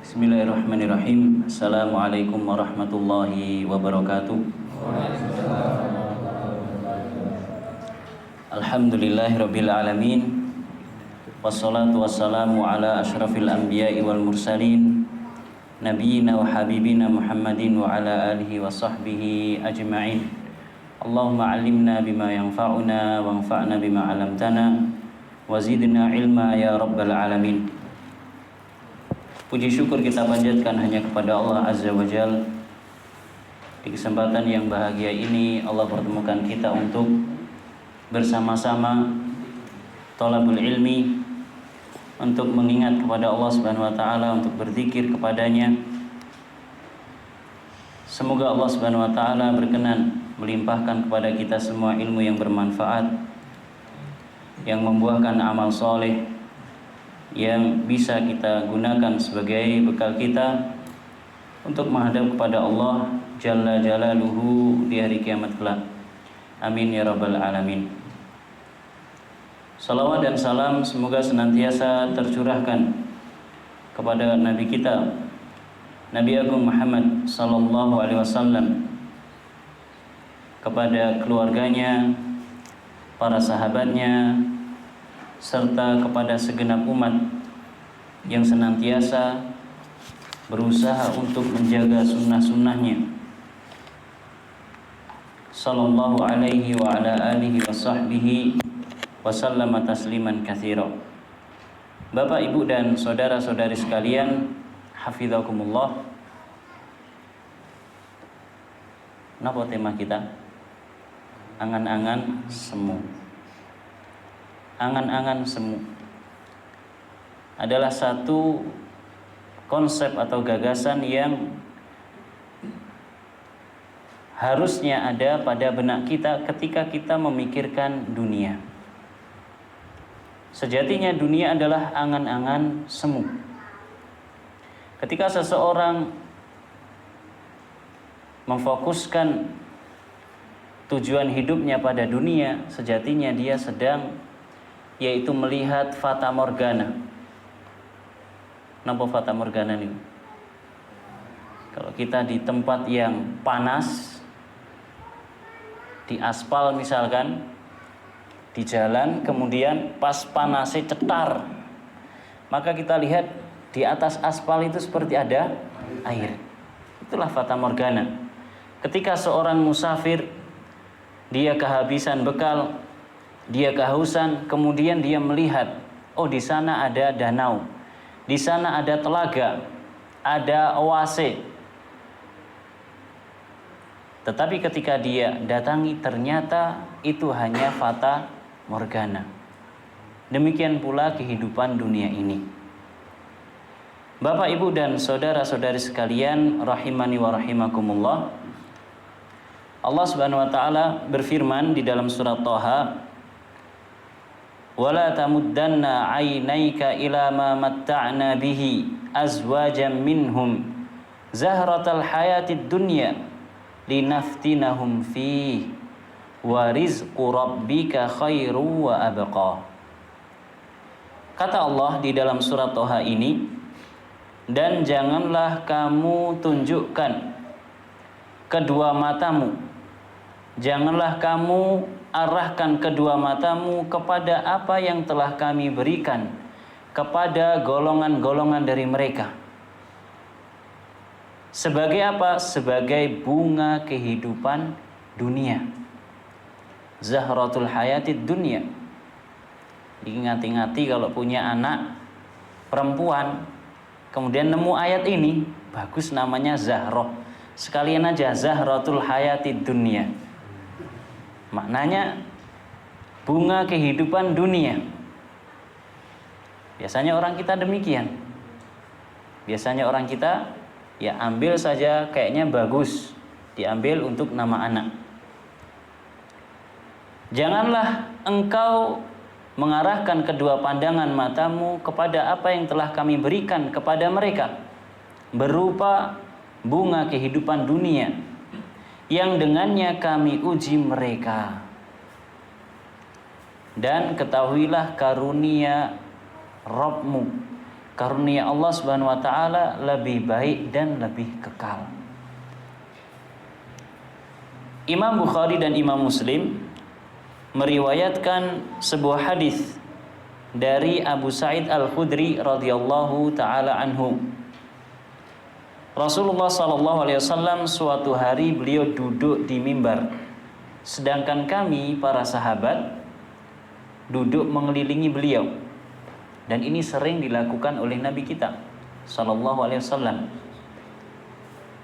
Bismillahirrahmanirrahim. Assalamualaikum warahmatullahi wabarakatuh. Alhamdulillahirabbil alamin. Wassalatu wassalamu ala asyrafil anbiya'i wal mursalin nabiyina wa habibina Muhammadin wa ala alihi wa sahbihi ajma'in. Allahumma 'allimna bima yanfa'una wanfa'na bima 'allamtana wa zidna ilma ya rabbal alamin. Puji syukur kita panjatkan hanya kepada Allah Azza wa Jalla. Di kesempatan yang bahagia ini Allah pertemukan kita untuk bersama-sama thalabul ilmi, untuk mengingat kepada Allah Subhanahu wa taala, untuk berzikir kepadanya. Semoga Allah Subhanahu wa taala berkenan melimpahkan kepada kita semua ilmu yang bermanfaat, yang membuahkan amal soleh, yang bisa kita gunakan sebagai bekal kita untuk menghadap kepada Allah Jalla Jalaluhu di hari kiamat kelak. Amin ya rabbal alamin. Salawat dan salam semoga senantiasa tercurahkan kepada Nabi kita, Nabi Agung Muhammad sallallahu alaihi wasallam, kepada keluarganya, para sahabatnya, serta kepada segenap umat yang senantiasa berusaha untuk menjaga sunnah-sunnahnya sallallahu alaihi wa ala alihi wa sahbihi wa sallama tasliman katsira. Bapak, Ibu dan saudara-saudari sekalian, hafizakumullah. Napa tema kita? Angan-angan semu. Angan-angan semu adalah satu konsep atau gagasan yang harusnya ada pada benak kita ketika kita memikirkan dunia. Sejatinya dunia adalah angan-angan semu. Ketika seseorang memfokuskan tujuan hidupnya pada dunia, sejatinya dia sedang yaitu melihat fata morgana. Napa fata morgana nih? Kalau kita di tempat yang panas, di aspal misalkan, di jalan, kemudian pas panasnya cetar, maka kita lihat di atas aspal itu seperti ada air. Itulah fata morgana. Ketika seorang musafir, dia kehabisan bekal, dia kehausan, kemudian dia melihat, oh di sana ada danau, di sana ada telaga, ada oase. Tetapi ketika dia datangi, ternyata itu hanya fata morgana. Demikian pula kehidupan dunia ini. Bapak, Ibu dan saudara-saudari sekalian, rahimani wa rahimakumullah. Allah Subhanahu wa taala berfirman di dalam surat Thaha, wala tamuddanna 'ainaika ila ma matta'na bihi azwajan minhum zahratal hayatid dunya linaftinahum fihi wa rizqu rabbika khairu wa abqa. Kata Allah di dalam surat Thaha ini, dan janganlah kamu tunjukkan kedua matamu, janganlah kamu arahkan kedua matamu kepada apa yang telah kami berikan kepada golongan-golongan dari mereka. Sebagai apa? Sebagai bunga kehidupan dunia. Zahratul hayatid dunya. Diingati-ingati kalau punya anak perempuan, kemudian nemu ayat ini, bagus namanya Zahroh. Sekalian aja Zahratul hayatid dunya. Maknanya bunga kehidupan dunia. Biasanya orang kita demikian. Biasanya orang kita ya ambil saja kayaknya bagus, diambil untuk nama anak. Janganlah engkau mengarahkan kedua pandangan matamu kepada apa yang telah kami berikan kepada mereka berupa bunga kehidupan dunia yang dengannya kami uji mereka. Dan ketahuilah karunia Rabbmu. Karunia Allah Subhanahu wa taala lebih baik dan lebih kekal. Imam Bukhari dan Imam Muslim meriwayatkan sebuah hadis dari Abu Sa'id Al-Khudri radhiyallahu taala anhu. Rasulullah sallallahu alaihi wasallam suatu hari beliau duduk di mimbar, sedangkan kami para sahabat duduk mengelilingi beliau. Dan ini sering dilakukan oleh Nabi kita sallallahu alaihi wasallam.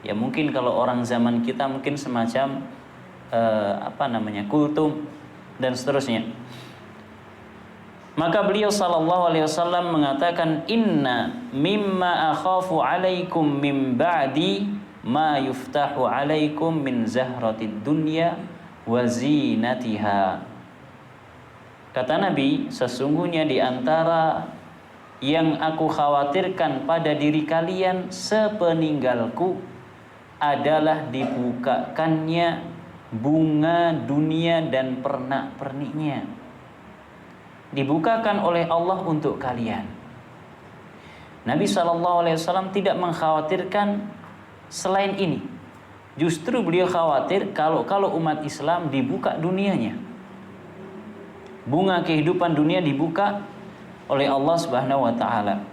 Ya mungkin kalau orang zaman kita mungkin semacam kultum dan seterusnya. Maka beliau sallallahu alaihi wasallam mengatakan, inna mimma akhafu alaikum min ba'di ma yuftahu alaikum min zahratid dunya wa zinatiha. Kata Nabi, sesungguhnya di antara yang aku khawatirkan pada diri kalian sepeninggalku adalah dibukakannya bunga dunia dan pernak-perniknya. Dibukakan oleh Allah untuk kalian. Nabi SAW tidak mengkhawatirkan selain ini. Justru beliau khawatir kalau umat Islam dibuka dunianya. Bunga kehidupan dunia dibuka oleh Allah Subhanahu wa taala.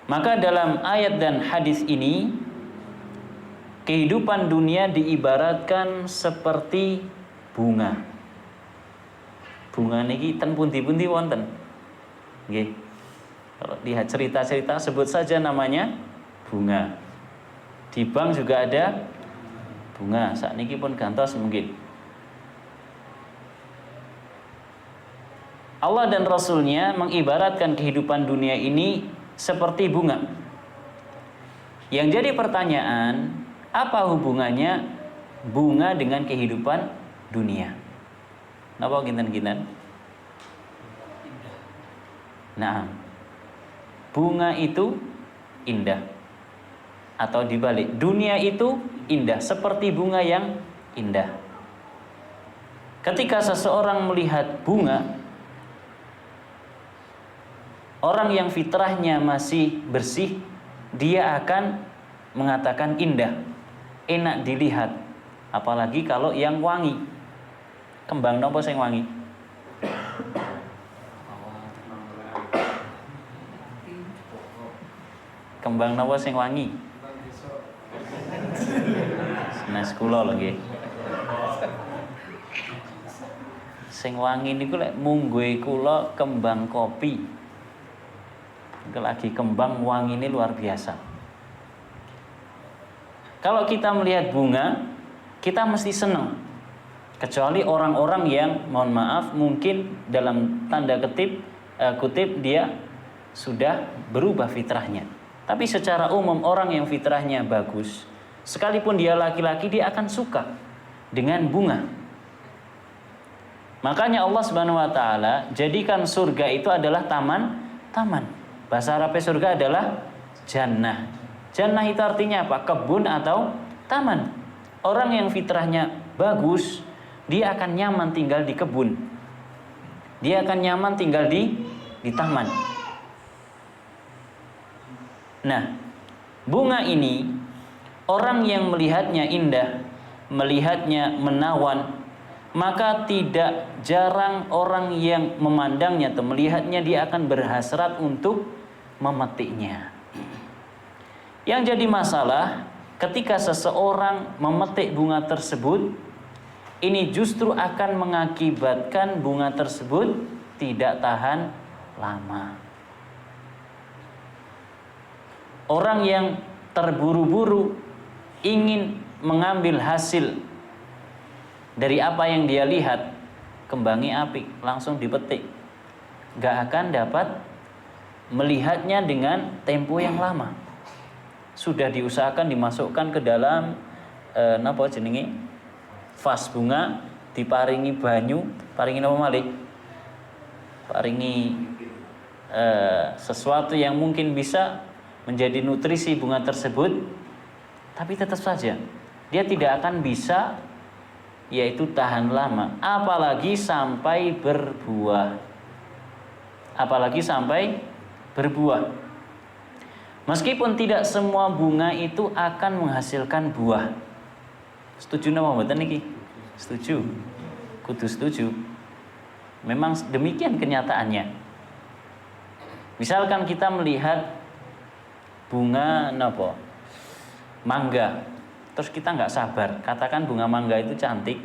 Maka dalam ayat dan hadis ini, kehidupan dunia diibaratkan seperti bunga. Bunga niki ten pundi-pundi wonten. Nggih. Kalau lihat cerita-cerita sebut saja namanya bunga. Di bank juga ada bunga. Sakniki pun gantos mungkin. Allah dan Rasulnya mengibaratkan kehidupan dunia ini seperti bunga. Yang jadi pertanyaan, apa hubungannya bunga dengan kehidupan dunia? Napa ginten-ginten? Nah, bunga itu indah. Atau dibalik, dunia itu indah seperti bunga yang indah. Ketika seseorang melihat bunga, orang yang fitrahnya masih bersih, dia akan mengatakan indah, enak dilihat. Apalagi kalau yang wangi. Kembang nopo sing wangi? Kembang nopo sing wangi? Sanes kula lho nggih. Sing wangi niku lek mungguhe kula kembang kopi. Kalau lagi kembang wangi ini luar biasa. Kalau kita melihat bunga, kita mesti senang. Kecuali orang-orang yang, mohon maaf, mungkin dalam tanda kutip dia sudah berubah fitrahnya. Tapi secara umum orang yang fitrahnya bagus, sekalipun dia laki-laki, dia akan suka dengan bunga. Makanya Allah Subhanahu wa taala jadikan surga itu adalah taman. Bahasa Arabnya surga adalah jannah. Jannah itu artinya apa? Kebun atau taman. Orang yang fitrahnya bagus, dia akan nyaman tinggal di kebun. Dia akan nyaman tinggal di taman. Nah, bunga ini orang yang melihatnya indah, melihatnya menawan, maka tidak jarang orang yang memandangnya atau melihatnya dia akan berhasrat untuk memetiknya. Yang jadi masalah ketika seseorang memetik bunga tersebut, ini justru akan mengakibatkan bunga tersebut tidak tahan lama. Orang yang terburu-buru ingin mengambil hasil dari apa yang dia lihat, kembangnya apik, langsung dipetik, gak akan dapat melihatnya dengan tempo yang lama. Sudah diusahakan dimasukkan ke dalam napa jenenge vas bunga, diparingi banyu, paringi napa malih? Paringi sesuatu yang mungkin bisa menjadi nutrisi bunga tersebut, tapi tetap saja dia tidak akan bisa yaitu tahan lama, apalagi sampai berbuah. apalagi sampai berbuah. Meskipun tidak semua bunga itu akan menghasilkan buah. Setuju napa mboten niki? Setuju. Kudu setuju. Memang demikian kenyataannya. Misalkan kita melihat bunga napa? Mangga. Terus kita nggak sabar, katakan bunga mangga itu cantik,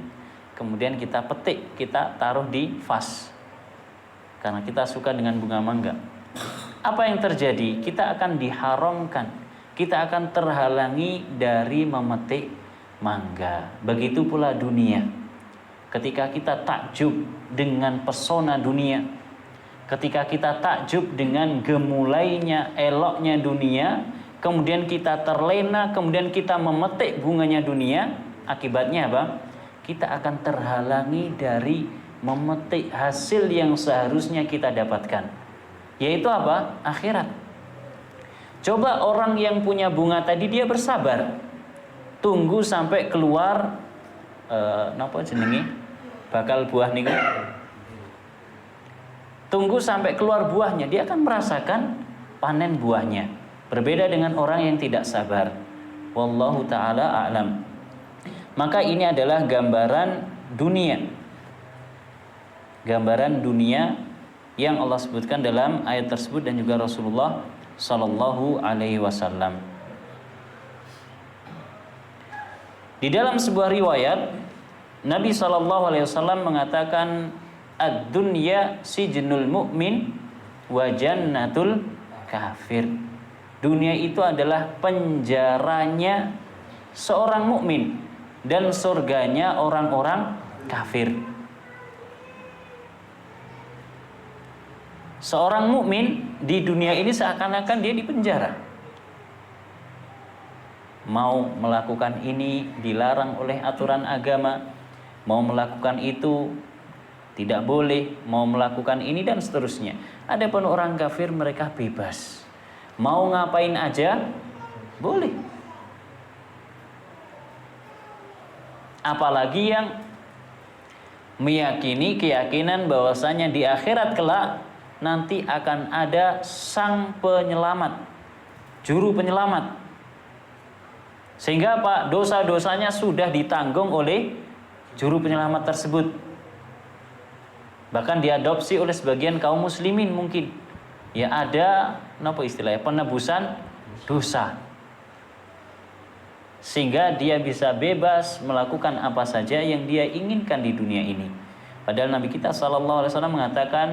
kemudian kita petik, kita taruh di vas, karena kita suka dengan bunga mangga. Apa yang terjadi? Kita akan diharamkan, kita akan terhalangi dari memetik mangga. Begitu pula dunia. Ketika kita takjub dengan pesona dunia, ketika kita takjub dengan gemulainya, eloknya dunia, kemudian kita terlena, kemudian kita memetik bunganya dunia, akibatnya apa? Kita akan terhalangi dari memetik hasil yang seharusnya kita dapatkan, yaitu apa? Akhirat. Coba orang yang punya bunga tadi, dia bersabar, tunggu sampai keluar napa jenenge? Bakal buah niku. Tunggu sampai keluar buahnya, dia akan merasakan panen buahnya. Berbeda dengan orang yang tidak sabar. Wallahu ta'ala a'lam. Maka ini adalah gambaran dunia. Gambaran dunia yang Allah sebutkan dalam ayat tersebut dan juga Rasulullah sallallahu alaihi wasallam. Di dalam sebuah riwayat, Nabi sallallahu alaihi wasallam mengatakan, ad-dunya sijnul mu'min wa jannatul kafir. Dunia itu adalah penjaranya seorang mukmin dan surganya orang-orang kafir. Seorang mukmin di dunia ini seakan-akan dia di penjara. Mau melakukan ini dilarang oleh aturan agama, mau melakukan itu tidak boleh, mau melakukan ini dan seterusnya. Adapun orang kafir mereka bebas. Mau ngapain aja boleh. Apalagi yang meyakini keyakinan bahwasanya di akhirat kelak nanti akan ada sang penyelamat, juru penyelamat. Sehingga apa? Dosa-dosanya sudah ditanggung oleh juru penyelamat tersebut. Bahkan diadopsi oleh sebagian kaum muslimin mungkin. Ya ada apa istilahnya, penebusan dosa, sehingga dia bisa bebas melakukan apa saja yang dia inginkan di dunia ini. Padahal Nabi kita sallallahu alaihi wasallam mengatakan,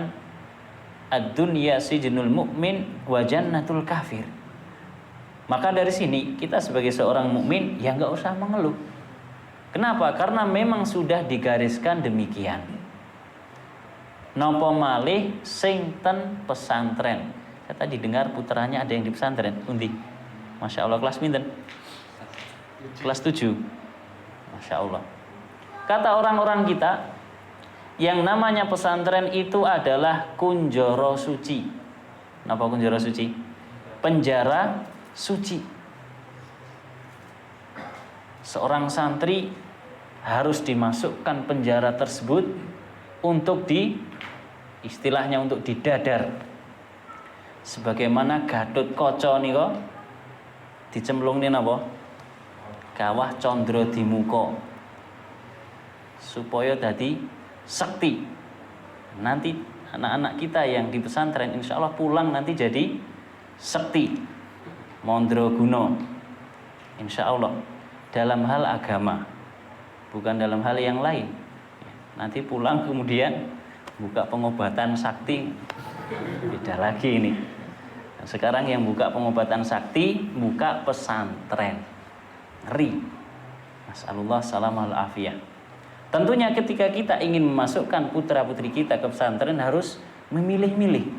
ad-dunya sijnul mu'min wa jannatul kafir. Maka dari sini kita sebagai seorang mukmin ya nggak usah mengeluh. Kenapa? Karena memang sudah digariskan demikian. Nopo malih sing ten pesantren. Saya tadi dengar putranya ada yang di pesantren. Undi. Masya Allah, kelas pinten? Kelas 7. Masya Allah. Kata orang-orang kita, yang namanya pesantren itu adalah kunjoro suci. Napa kunjoro suci? Penjara suci. Seorang santri harus dimasukkan penjara tersebut untuk istilahnya untuk didadar. Sebagaimana Gatot Kaca nika dicemplungne napa? Kawah Condro Dimuka. Supaya dadi sakti. Nanti anak-anak kita yang di pesantren insya Allah pulang nanti jadi sakti. Mandraguna. Insya Allah dalam hal agama, bukan dalam hal yang lain. Nanti pulang kemudian buka pengobatan sakti, beda lagi ini. Sekarang yang buka pengobatan sakti, buka pesantren. Ngeri. Nasallallahu salamul afiyah. Tentunya ketika kita ingin memasukkan putra-putri kita ke pesantren harus memilih-milih.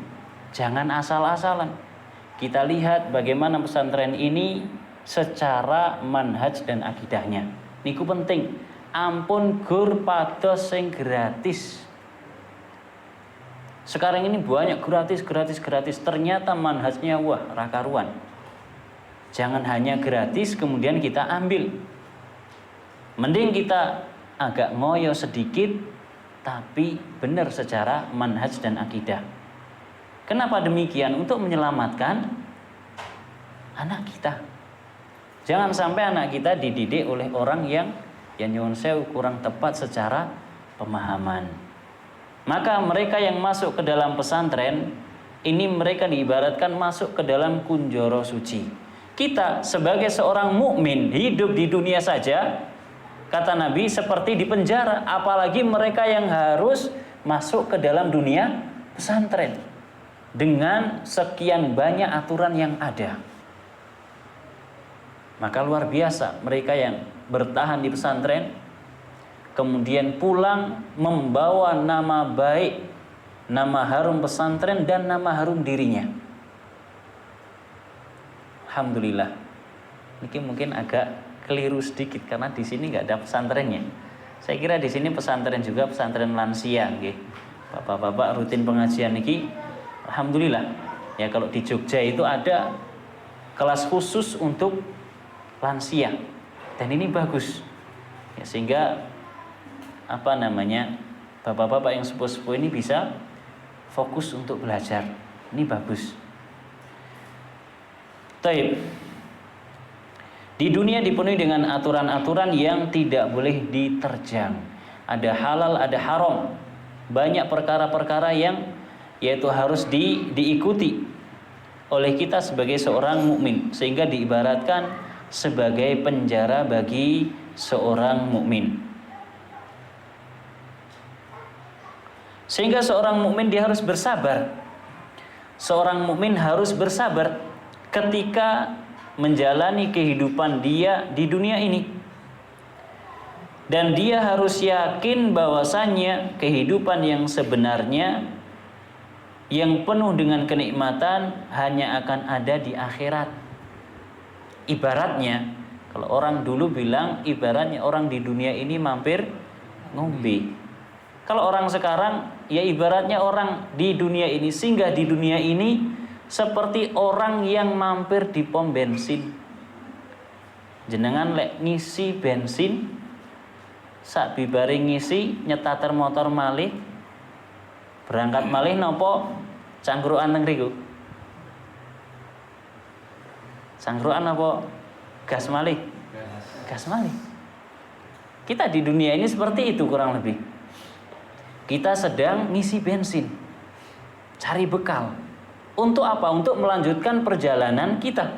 Jangan asal-asalan. Kita lihat bagaimana pesantren ini secara manhaj dan akidahnya. Niku penting. Ampun gur pados sing gratis. Sekarang ini banyak gratis. Ternyata manhajnya wah rakaruan. Jangan hanya gratis kemudian kita ambil. Mending kita agak ngoyo sedikit tapi benar secara manhaj dan akidah. Kenapa demikian? Untuk menyelamatkan anak kita. Jangan sampai anak kita dididik oleh orang yang nyuwun sewu kurang tepat secara pemahaman. Maka mereka yang masuk ke dalam pesantren ini mereka diibaratkan masuk ke dalam kunjoro suci. Kita sebagai seorang mukmin hidup di dunia saja, kata Nabi, seperti di penjara, apalagi mereka yang harus masuk ke dalam dunia pesantren dengan sekian banyak aturan yang ada. Maka luar biasa mereka yang bertahan di pesantren kemudian pulang membawa nama baik, nama harum pesantren dan nama harum dirinya. Alhamdulillah. Ini mungkin agak keliru sedikit karena di sini nggak ada pesantrennya. Saya kira di sini pesantren juga pesantren lansia, nggih. Bapak-bapak rutin pengajian niki, alhamdulillah. Ya kalau di Jogja itu ada kelas khusus untuk lansia dan ini bagus. Ya, sehingga bapak-bapak yang sepuh-sepuh ini bisa fokus untuk belajar. Ini bagus. Taib. Di dunia dipenuhi dengan aturan-aturan yang tidak boleh diterjang. Ada halal, ada haram. Banyak perkara-perkara yang yaitu harus diikuti oleh kita sebagai seorang mukmin, sehingga diibaratkan sebagai penjara bagi seorang mukmin. Sehingga seorang mukmin dia harus bersabar. Seorang mukmin harus bersabar ketika menjalani kehidupan dia di dunia ini. Dan dia harus yakin bahwasannya kehidupan yang sebenarnya yang penuh dengan kenikmatan hanya akan ada di akhirat. Ibaratnya, kalau orang dulu bilang ibaratnya orang di dunia ini mampir ngombe. Kalau orang sekarang ya ibaratnya orang di dunia ini, singgah di dunia ini seperti orang yang mampir di pom bensin. Jenengan lek ngisi bensin, sak bibare ngisi nyetater motor malih, berangkat malih nopo cangkruan teng riku. Cangkruan apa gas malih? Gas malih. Kita di dunia ini seperti itu kurang lebih. Kita sedang ngisi bensin, cari bekal. Untuk apa? Untuk melanjutkan perjalanan kita.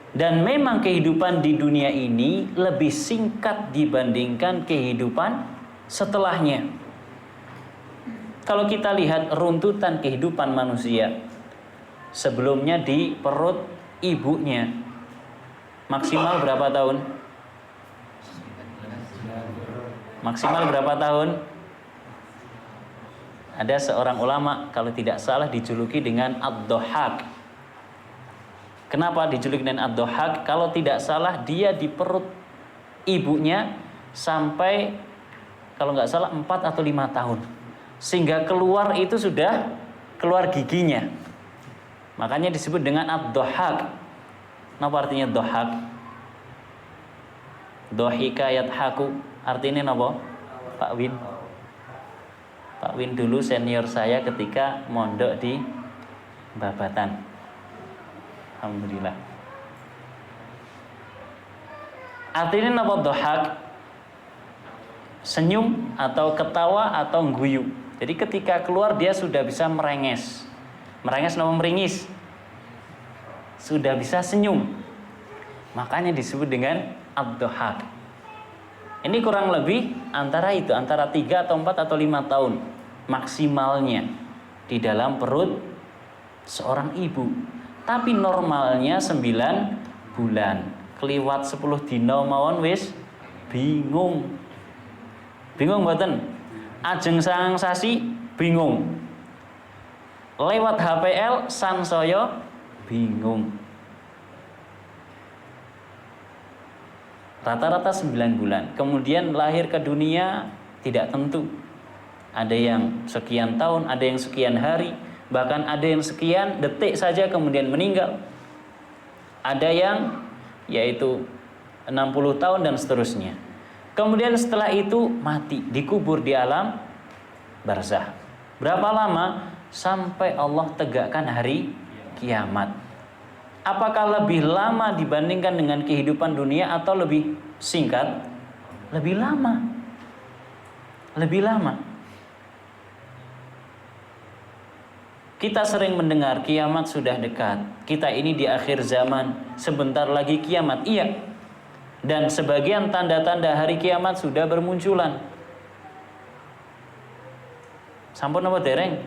Dan memang kehidupan di dunia ini lebih singkat dibandingkan kehidupan setelahnya. Kalau kita lihat runtutan kehidupan manusia, sebelumnya di perut ibunya maksimal berapa tahun? Maksimal berapa tahun? Ada seorang ulama kalau tidak salah dijuluki dengan Ad-Dhahhak. Kenapa dijuluki dengan Ad-Dhahhak? Kalau tidak salah dia di perut ibunya sampai kalau nggak salah 4 atau 5 tahun. Sehingga keluar itu sudah keluar giginya. Makanya disebut dengan Ad-Dhahhak. Apa artinya dhahhak? Dhahika yadhaku. Artinya apa? Pak Win. Pak Win dulu senior saya ketika mondok di Babatan. Alhamdulillah. Artinya apa dhahhak? Senyum atau ketawa atau guyu. Jadi ketika keluar dia sudah bisa merenges. Merenges nama meringis. Sudah bisa senyum. Makanya disebut dengan Ad-Dhahhak. Ini kurang lebih antara 3 atau 4 atau 5 tahun maksimalnya di dalam perut seorang ibu. Tapi normalnya 9 bulan. Keliwat 10 dina mawon wis bingung. Bingung mboten? Ajeng sangang sasi bingung. Lewat HPL sansaya bingung. Rata-rata 9 bulan. Kemudian lahir ke dunia tidak tentu. Ada yang sekian tahun, ada yang sekian hari, bahkan ada yang sekian detik saja kemudian meninggal. Ada yang yaitu 60 tahun dan seterusnya. Kemudian setelah itu mati, dikubur di alam barzakh. Berapa lama? sampai Allah tegakkan hari kiamat. Apakah lebih lama dibandingkan dengan kehidupan dunia atau lebih singkat? Lebih lama. Lebih lama. Kita sering mendengar kiamat sudah dekat. Kita ini di akhir zaman, sebentar lagi kiamat. Iya. Dan sebagian tanda-tanda hari kiamat sudah bermunculan. Sampun apa dereng?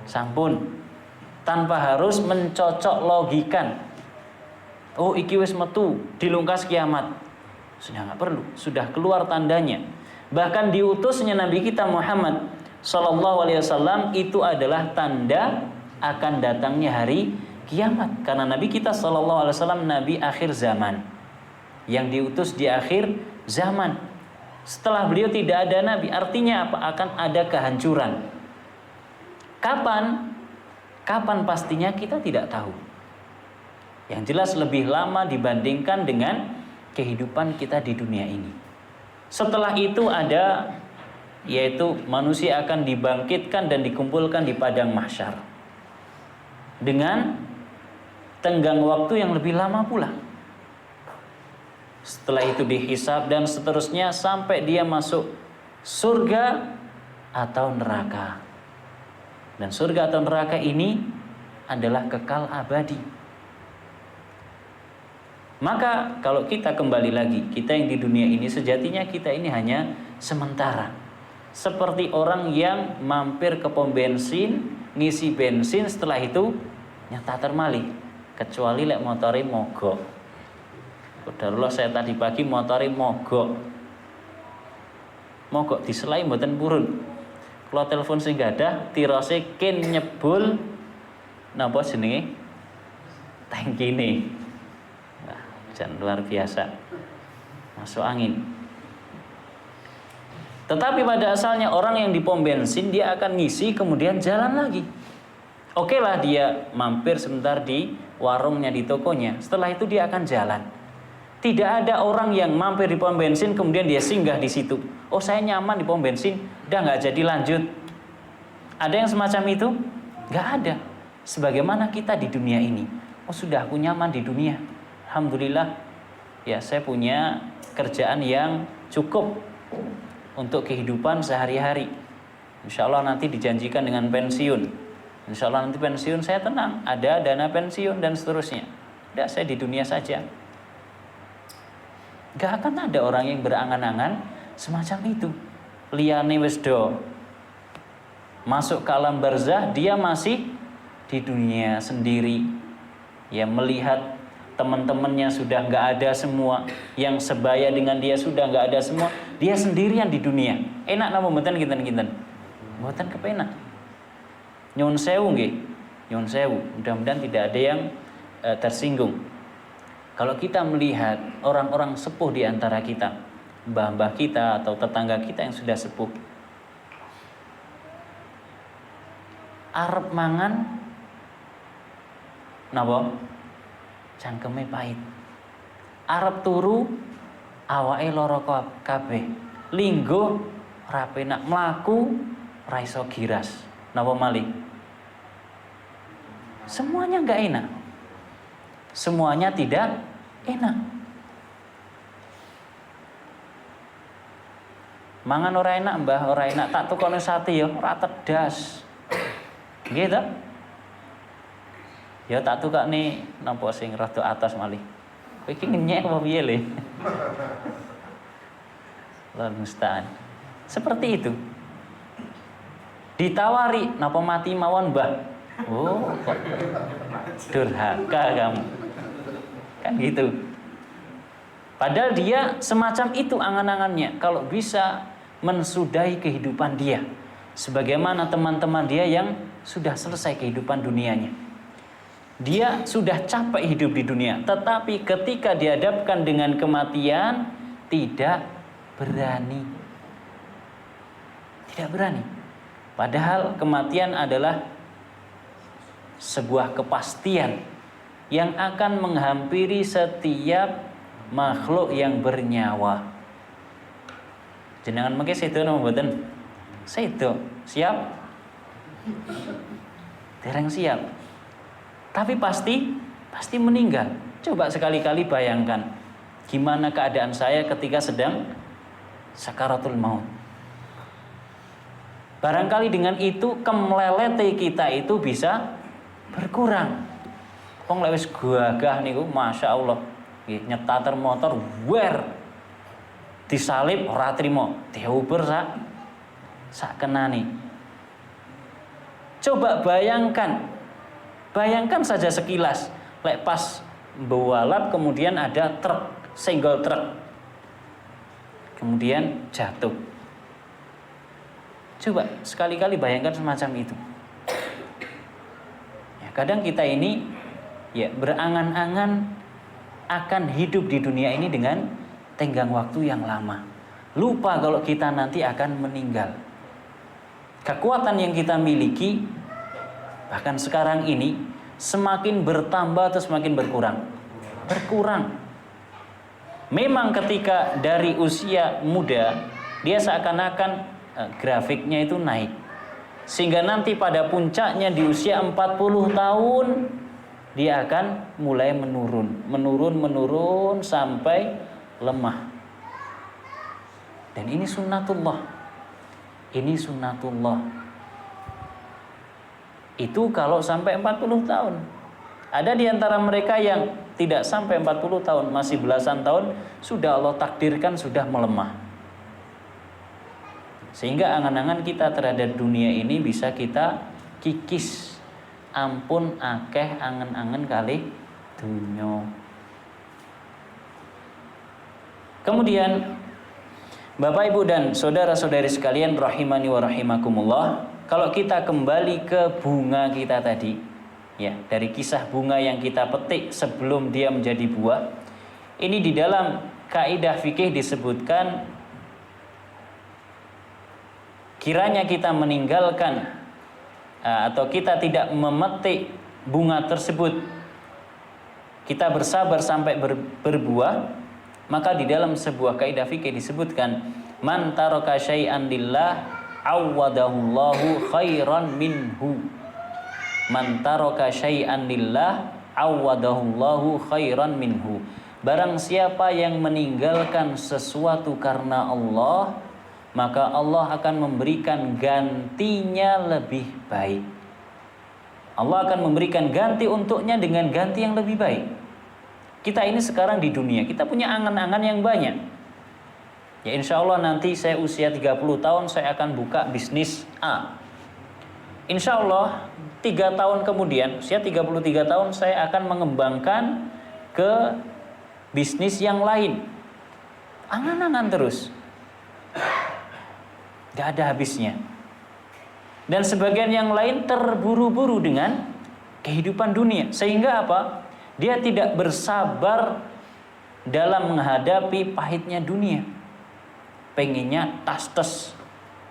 Sampun. Tanpa harus mencocok logikan. Oh, iki wis metu, dilungkas kiamat. Sudah enggak perlu, sudah keluar tandanya. Bahkan diutusnya Nabi kita Muhammad sallallahu alaihi wasallam itu adalah tanda akan datangnya hari kiamat. Karena Nabi kita sallallahu alaihi wasallam nabi akhir zaman, yang diutus di akhir zaman. Setelah beliau tidak ada nabi, artinya apa? Akan ada kehancuran. Kapan? Kapan pastinya kita tidak tahu. Yang jelas lebih lama dibandingkan dengan kehidupan kita di dunia ini. Setelah itu ada, yaitu manusia akan dibangkitkan dan dikumpulkan di padang mahsyar dengan tenggang waktu yang lebih lama pula. Setelah itu dihisab dan seterusnya sampai dia masuk surga atau neraka. Dan surga atau neraka ini adalah kekal abadi. Maka kalau kita kembali lagi, kita yang di dunia ini sejatinya kita ini hanya sementara. Seperti orang yang mampir ke pom bensin, ngisi bensin, setelah itu nyata termali. Kecuali lek motori mogok. Qadarullah saya tadi pagi motori mogok. Mogok diselai mboten purun. Kalau telepon sing gadah tirose kin nyebul napa jenenge? Tangkine. Nah, jan luar biasa. Masuk angin. Tetapi pada asalnya orang yang di pom bensin dia akan ngisi kemudian jalan lagi. Oke lah dia mampir sebentar di warungnya, di tokonya. Setelah itu dia akan jalan. Tidak ada orang yang mampir di pom bensin kemudian dia singgah di situ. Oh saya nyaman di pom bensin, udah nggak jadi lanjut. Ada yang semacam itu? Nggak ada. Sebagaimana kita di dunia ini. Oh sudah aku nyaman di dunia. Alhamdulillah. Ya saya punya kerjaan yang cukup untuk kehidupan sehari-hari. Insya Allah nanti dijanjikan dengan pensiun. Insya Allah nanti pensiun saya tenang. Ada dana pensiun dan seterusnya. Udah saya di dunia saja. Gak akan ada orang yang berangan-angan semacam itu. Liyane wis do masuk ke alam barzah, dia masih di dunia sendiri. Ya melihat teman-temannya sudah gak ada semua, yang sebaya dengan dia sudah gak ada semua, dia sendirian di dunia. Enak napa mboten kinten-kinten? Mboten kepenak. Nyun sewu nggih. Nyun sewu. Mudah-mudahan tidak ada yang tersinggung. Kalau kita melihat orang-orang sepuh di antara kita, mbah-mbah kita atau tetangga kita yang sudah sepuh, arep mangan napa? Cangkeme pahit. Arep turu awake lara kabeh. Linggo ora penak, mlaku ora iso giras. Napa malih? Semuanya enggak enak. Semuanya tidak enak. Mangan ora enak, mbah, ora enak. Tak tukone sate ya ora tedas. Nggih ta? Ya tak tukane napa sing rada atas malih. Kowe iki ngenyek apa piye le? Allahu musta'an. Seperti itu. Ditawari napa mati mawon, Mbah? Oh, kok durhaka kamu. Kan gitu. Padahal dia semacam itu angan-angannya, kalau bisa mensudahi kehidupan dia sebagaimana teman-teman dia yang sudah selesai kehidupan dunianya. Dia sudah capek hidup di dunia, tetapi ketika dihadapkan dengan kematian tidak berani. Tidak berani. Padahal kematian adalah sebuah kepastian yang akan menghampiri setiap makhluk yang bernyawa. Jenengan mengke sedo napa mboten? Sedo. Siap? dereng siap. Tapi pasti meninggal. Coba sekali-kali bayangkan gimana keadaan saya ketika sedang sakaratul maut. Barangkali dengan itu kemlelete kita itu bisa berkurang. Wong lek wis gagah niku masyaallah nggih nyetater motor wer disalib ora trimo, diuber sak kenani. Coba bayangkan saja sekilas lek pas mbawalat kemudian ada truk, senggol truk. Kemudian jatuh. Coba sekali-kali bayangkan semacam itu. Ya, kadang kita ini ya berangan-angan akan hidup di dunia ini dengan tenggang waktu yang lama. Lupa kalau kita nanti akan meninggal. Kekuatan yang kita miliki bahkan sekarang ini semakin bertambah atau semakin berkurang? Berkurang. Memang ketika dari usia muda dia seakan-akan grafiknya itu naik. Sehingga nanti pada puncaknya di usia 40 tahun dia akan mulai menurun sampai lemah. Dan ini sunnatullah. Ini sunnatullah. Itu kalau sampai 40 tahun. Ada di antara mereka yang tidak sampai 40 tahun, masih belasan tahun sudah Allah takdirkan sudah melemah. Sehingga angan-angan kita terhadap dunia ini bisa kita kikis. Ampun akeh angen-angen kali dunya. Kemudian Bapak Ibu dan saudara-saudari sekalian rahimani wa rahimakumullah, kalau kita kembali ke bunga kita tadi, ya, dari kisah bunga yang kita petik sebelum dia menjadi buah. Ini di dalam kaidah fikih disebutkan kiranya kita meninggalkan atau kita tidak memetik bunga tersebut, kita bersabar sampai berbuah, maka di dalam sebuah kaidah fikih disebutkan man taraka syai'an lillah awwadahullahu khairan minhu. Man taraka syai'an lillah awwadahullahu khairan minhu. Barang siapa yang meninggalkan sesuatu karena Allah, maka Allah akan memberikan gantinya lebih baik. Allah akan memberikan ganti untuknya dengan ganti yang lebih baik. Kita ini sekarang di dunia, kita punya angan-angan yang banyak. Ya insya Allah nanti saya usia 30 tahun saya akan buka bisnis A. Insya Allah 3 tahun kemudian, usia 33 tahun saya akan mengembangkan ke bisnis yang lain. Angan-angan terus. Gak ada habisnya. Dan sebagian yang lain terburu-buru dengan kehidupan dunia. Sehingga apa? Dia tidak bersabar dalam menghadapi pahitnya dunia. Pengennya tas-tas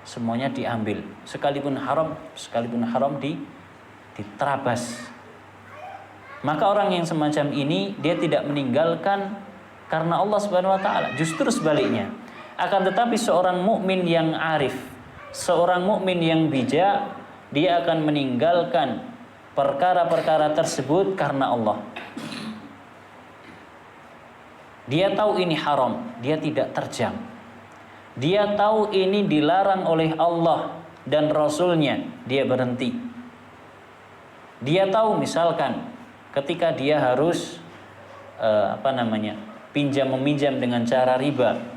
semuanya diambil. Sekalipun haram diterabas. Maka orang yang semacam ini dia tidak meninggalkan karena Allah Subhanahu wa taala. Justru sebaliknya. Akan tetapi seorang mukmin yang arif, seorang mukmin yang bijak, dia akan meninggalkan perkara-perkara tersebut karena Allah. Dia tahu ini haram, dia tidak terjang. Dia tahu ini dilarang oleh Allah dan Rasulnya, dia berhenti. Dia tahu misalkan ketika dia harus meminjam dengan cara riba.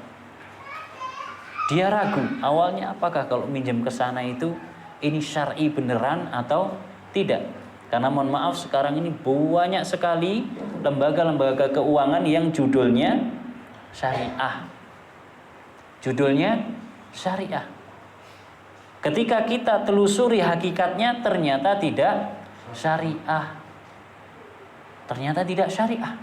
Dia ragu, awalnya apakah kalau minjem ke sana itu ini syar'i beneran atau tidak? Karena mohon maaf sekarang ini banyak sekali lembaga-lembaga keuangan yang judulnya syariah. Judulnya syariah. Ketika kita telusuri hakikatnya ternyata tidak syariah. Ternyata tidak syariah.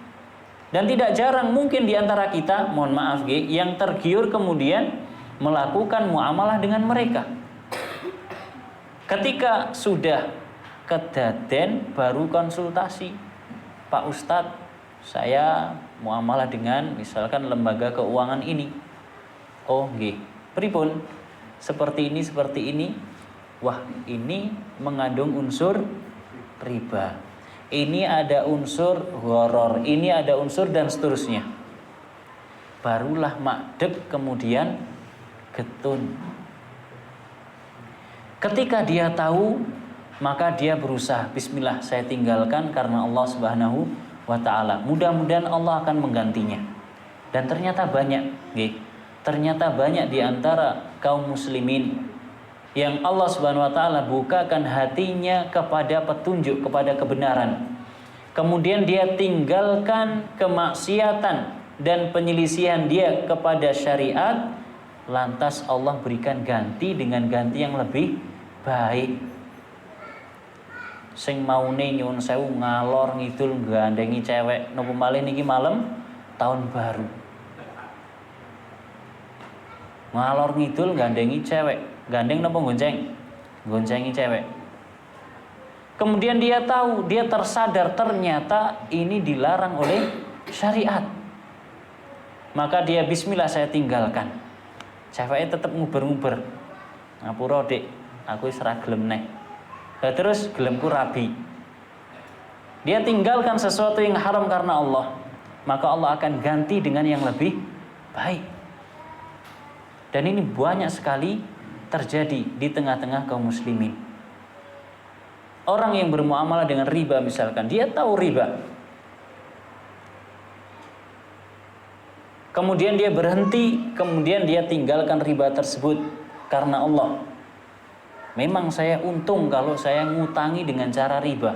Dan tidak jarang mungkin di antara kita, mohon maaf yang tergiur kemudian melakukan muamalah dengan mereka. Ketika sudah kedaden baru konsultasi, Pak Ustadz, saya muamalah dengan misalkan lembaga keuangan ini. Oh nggih, pripun? Seperti ini. Wah, ini mengandung unsur riba. Ini ada unsur gharar, ini ada unsur dan seterusnya. Barulah makdeb kemudian getun. Ketika dia tahu, maka dia berusaha, bismillah saya tinggalkan karena Allah Subhanahu wa taala. Mudah-mudahan Allah akan menggantinya. Dan ternyata banyak, ternyata banyak di antara kaum muslimin yang Allah Subhanahu wa taala bukakan hatinya kepada petunjuk, kepada kebenaran. Kemudian dia tinggalkan kemaksiatan dan penyelisihan dia kepada syariat, lantas Allah berikan ganti dengan ganti yang lebih baik. Sing maune nyuwun sewu ngalor ngidul gandengi cewek napa malih niki malam tahun baru. Ngalor ngidul gandengi cewek. Gandeng napa gonceng? Goncengi cewek. Kemudian dia tahu, dia tersadar ternyata ini dilarang oleh syariat. Maka dia bismillah saya tinggalkan. Ceweknya tetap nguber-nguber. Ngapura Dik, aku wis ra gelem neh. Lah terus gelemku rabi. Dia tinggalkan sesuatu yang haram karena Allah, maka Allah akan ganti dengan yang lebih baik. Dan ini banyak sekali terjadi di tengah-tengah kaum muslimin. Orang yang bermuamalah dengan riba misalkan, dia tahu riba. Kemudian dia berhenti, kemudian dia tinggalkan riba tersebut karena Allah. Memang saya untung kalau saya ngutangi dengan cara riba.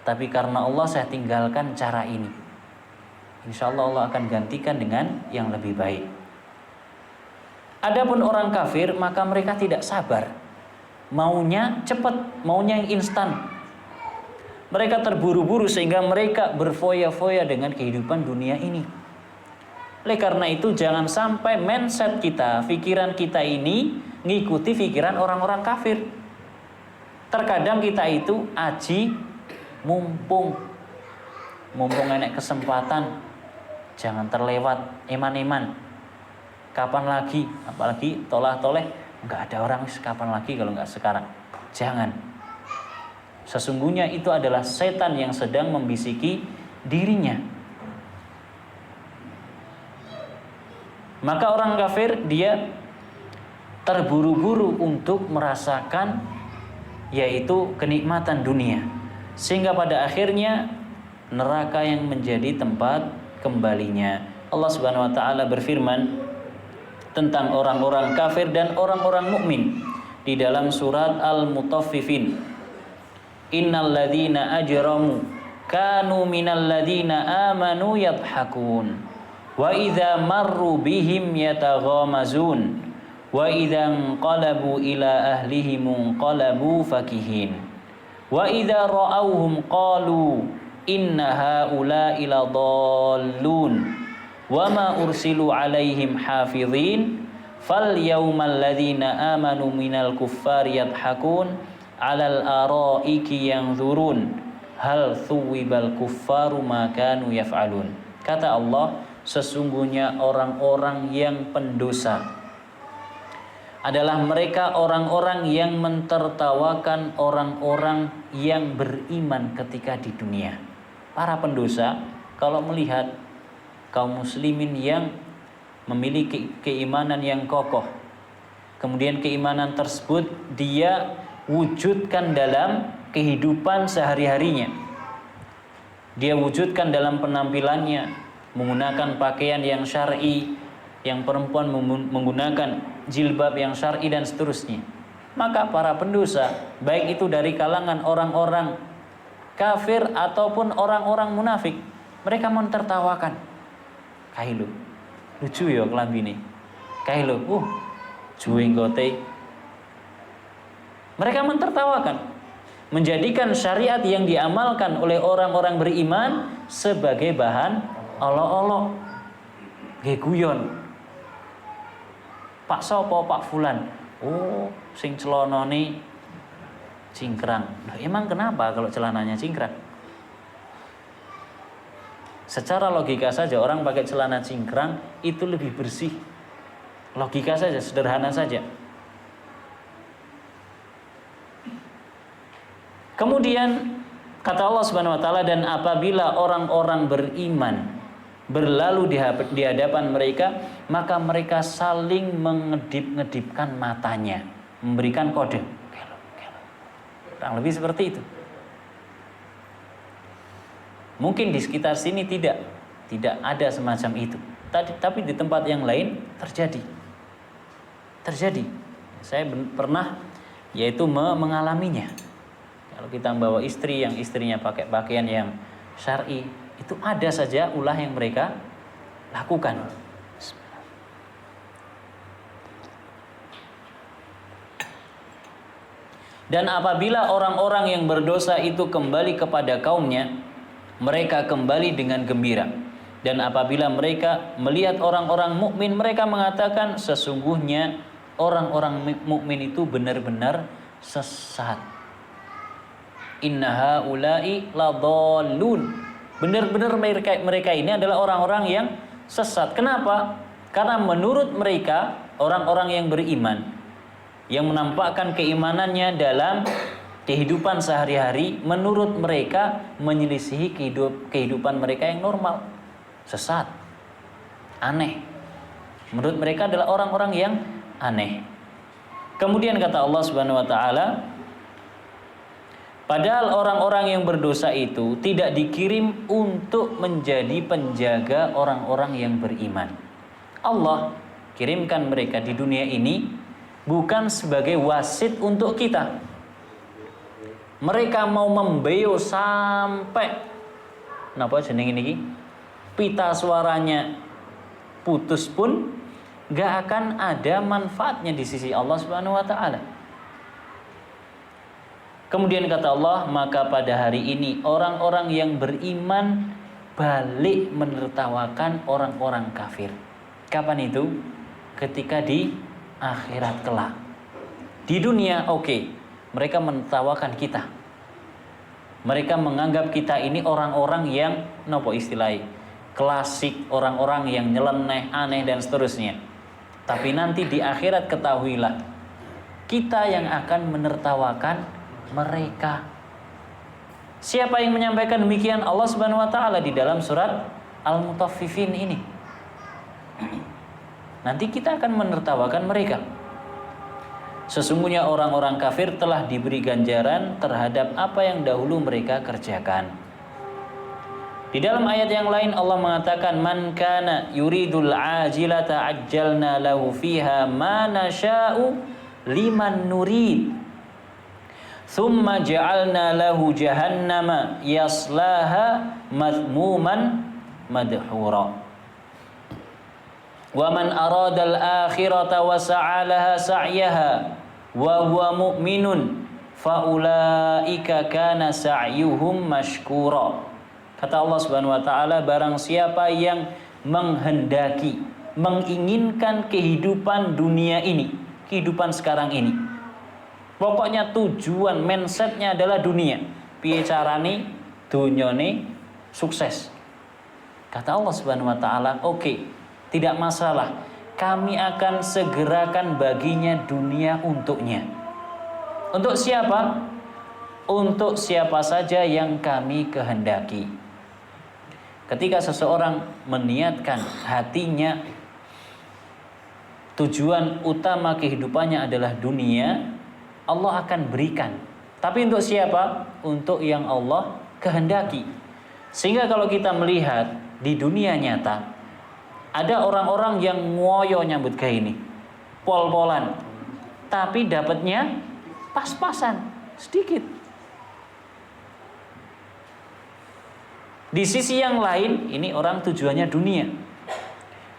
Tapi karena Allah saya tinggalkan cara ini. Insya Allah Allah akan gantikan dengan yang lebih baik. Adapun orang kafir, maka mereka tidak sabar. Maunya cepat, maunya yang instan. Mereka terburu-buru sehingga mereka berfoya-foya dengan kehidupan dunia ini. Oleh karena itu jangan sampai mindset kita, pikiran kita ini ngikuti pikiran orang-orang kafir. Terkadang kita itu aji mumpung enek kesempatan, jangan terlewat eman-eman. Kapan lagi, apalagi tolah-toleh, nggak ada orang kapan lagi kalau nggak sekarang. Jangan. Sesungguhnya itu adalah setan yang sedang membisiki dirinya. Maka orang kafir dia terburu-buru untuk merasakan yaitu kenikmatan dunia, sehingga pada akhirnya neraka yang menjadi tempat kembalinya. Allah Subhanahu wa taala berfirman tentang orang-orang kafir dan orang-orang mukmin di dalam surat Al-Mutaffifin. Innal ladzina ajramu kanu minal ladzina amanu yadhakun wa idza marru bihim yataghamazun wa idza qalabu ila ahlihim qalabu fakihin wa idza ra'awhum qalu inna haula'i ladallun wa ma ursilu alaihim hafizin fal yaumal ladzina amanu minal kuffari yadhakun alal araiki yanzurun hal thuwibal kuffaru ma kanu yaf'alun. Kata Allah, sesungguhnya orang-orang yang pendosa adalah mereka orang-orang yang mentertawakan orang-orang yang beriman ketika di dunia. Para pendosa kalau melihat kaum muslimin yang memiliki keimanan yang kokoh, kemudian keimanan tersebut dia wujudkan dalam kehidupan sehari-harinya. Dia wujudkan dalam penampilannya, menggunakan pakaian yang syar'i, yang perempuan menggunakan jilbab yang syar'i dan seterusnya. Maka para pendosa, baik itu dari kalangan orang-orang kafir ataupun orang-orang munafik, mereka mentertawakan. Kailo, lucu ya kelambine. Kailo, juwenggote. Mereka mentertawakan, menjadikan syariat yang diamalkan oleh orang-orang beriman sebagai bahan olok-olok, guyon. Pak sopo, Pak Fulan. Oh, sing celonone cingkrang. Loh, emang kenapa kalau celananya cingkrang? Secara logika saja orang pakai celana cingkrang itu lebih bersih. Logika saja, sederhana saja. Kemudian kata Allah Subhanahu wa taala, dan apabila orang-orang beriman berlalu di hadapan mereka, maka mereka saling mengedip-ngedipkan matanya, memberikan kode. Kurang lebih seperti itu. Mungkin di sekitar sini tidak ada semacam itu. Tapi di tempat yang lain terjadi. Saya pernah yaitu mengalaminya. Kalau kita membawa istri yang istrinya pakai pakaian yang syar'i, itu ada saja ulah yang mereka lakukan. Dan apabila orang-orang yang berdosa itu kembali kepada kaumnya, mereka kembali dengan gembira. Dan apabila mereka melihat orang-orang mukmin, mereka mengatakan, sesungguhnya orang-orang mukmin itu benar-benar sesat. Inna haula'i ladallun. Benar-benar mereka ini adalah orang-orang yang sesat. Kenapa? Karena menurut mereka, orang-orang yang beriman, yang menampakkan keimanannya dalam kehidupan sehari-hari, menurut mereka menyelisihi kehidupan mereka yang normal. Sesat, aneh. Menurut mereka adalah orang-orang yang aneh. Kemudian kata Allah Subhanahu wa taala, padahal orang-orang yang berdosa itu tidak dikirim untuk menjadi penjaga orang-orang yang beriman. Allah kirimkan mereka di dunia ini bukan sebagai wasit untuk kita. Mereka mau membeo sampai napa jeneng ini? Pita suaranya putus pun gak akan ada manfaatnya di sisi Allah Subhanahu wa taala. Kemudian kata Allah, maka pada hari ini orang-orang yang beriman balik menertawakan orang-orang kafir. Kapan itu? Ketika di akhirat kelak. Di dunia oke, mereka menertawakan kita. Mereka menganggap kita ini orang-orang yang nopo istilahnya klasik, orang-orang yang nyeleneh, aneh dan seterusnya. Tapi nanti di akhirat ketahuilah, kita yang akan menertawakan mereka. Siapa yang menyampaikan demikian? Allah Subhanahu wa taala di dalam surat Al-Mutaffifin ini. Nanti kita akan menertawakan mereka. Sesungguhnya orang-orang kafir telah diberi ganjaran terhadap apa yang dahulu mereka kerjakan. Di dalam ayat yang lain Allah mengatakan, man kana yuridul ajilata ajjalna lahu fiha ma nasha'u liman nurid thumma ja'alna lahu jahannama yaslaha madhmuman madhura wa man aradal akhirata wa sa'alaha sa'yaha wa huwa mu'minun fa ulaika kana sa'yuhum mashkura. Kata Allah Subhanahu wa taala, barang siapa yang menghendaki, menginginkan kehidupan dunia ini, kehidupan sekarang ini, pokoknya tujuan mindsetnya adalah dunia, piye carane dunyane sukses. Kata Allah Subhanahu wa taala, oke, tidak masalah, kami akan segerakan baginya dunia untuknya. Untuk siapa? Untuk siapa saja yang kami kehendaki. Ketika seseorang meniatkan hatinya tujuan utama kehidupannya adalah dunia, Allah akan berikan. Tapi untuk siapa? Untuk yang Allah kehendaki. Sehingga kalau kita melihat di dunia nyata, ada orang-orang yang ngoyo nyambut gawe ini, pol-polan, tapi dapatnya pas-pasan, sedikit. Di sisi yang lain, ini orang tujuannya dunia.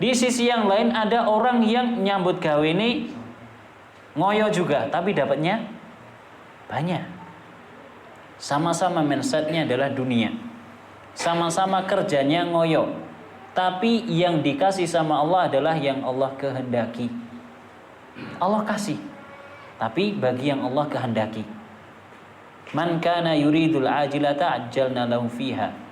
Di sisi yang lain ada orang yang nyambut gawe ini ngoyo juga, tapi dapatnya banyak. Sama-sama mindsetnya adalah dunia. Sama-sama kerjanya ngoyo, tapi yang dikasih sama Allah adalah yang Allah kehendaki. Allah kasih, tapi bagi yang Allah kehendaki. Man kana yuridul ajilata ajjalna lahu fiha.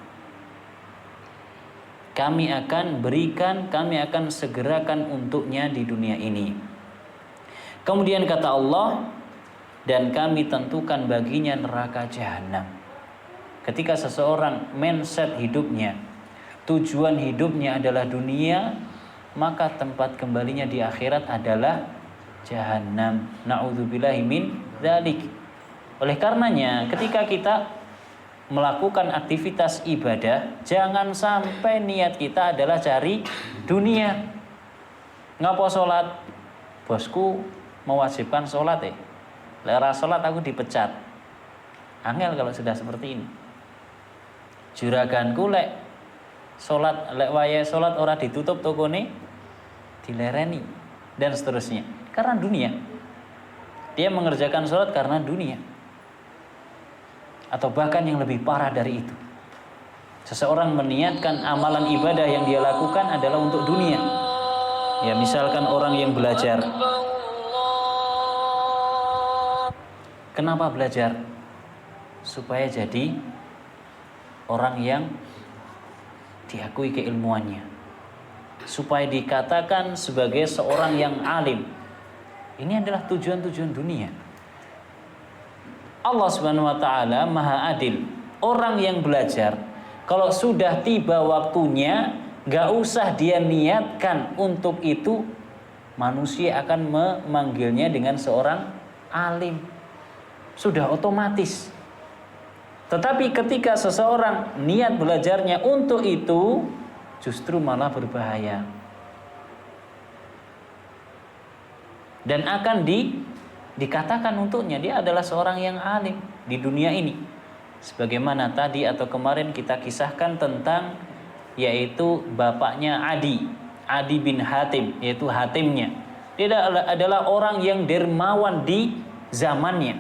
Kami akan berikan, kami akan segerakan untuknya di dunia ini. Kemudian kata Allah, dan kami tentukan baginya neraka jahanam. Ketika seseorang mindset hidupnya, tujuan hidupnya adalah dunia, maka tempat kembalinya di akhirat adalah jahanam. Na'udzubillahi min dzalik. Oleh karenanya, ketika kita melakukan aktivitas ibadah, jangan sampai niat kita adalah cari dunia. Ngapa sholat? Bosku mewajibkan sholat ya. Lara sholat aku dipecat. Angel kalau sudah seperti ini. Juraganku lek sholat, lek waya sholat ora ditutup tokone, dilereni dan seterusnya. Karena dunia. Dia mengerjakan sholat karena dunia. Atau bahkan yang lebih parah dari itu, seseorang meniatkan amalan ibadah yang dia lakukan adalah untuk dunia. Ya, misalkan orang yang belajar. Kenapa belajar? Supaya jadi orang yang diakui keilmuannya, supaya dikatakan sebagai seorang yang alim. Ini adalah tujuan-tujuan dunia. Allah Subhanahu wa taala Maha Adil. Orang yang belajar, kalau sudah tiba waktunya, gak usah dia niatkan untuk itu, manusia akan memanggilnya dengan seorang alim. Sudah otomatis. Tetapi ketika seseorang niat belajarnya untuk itu, justru malah berbahaya. Dan akan dikatakan untuknya dia adalah seorang yang alim di dunia ini. Sebagaimana tadi atau kemarin kita kisahkan tentang yaitu bapaknya Adi bin Hatim, yaitu Hatimnya. Dia adalah orang yang dermawan di zamannya.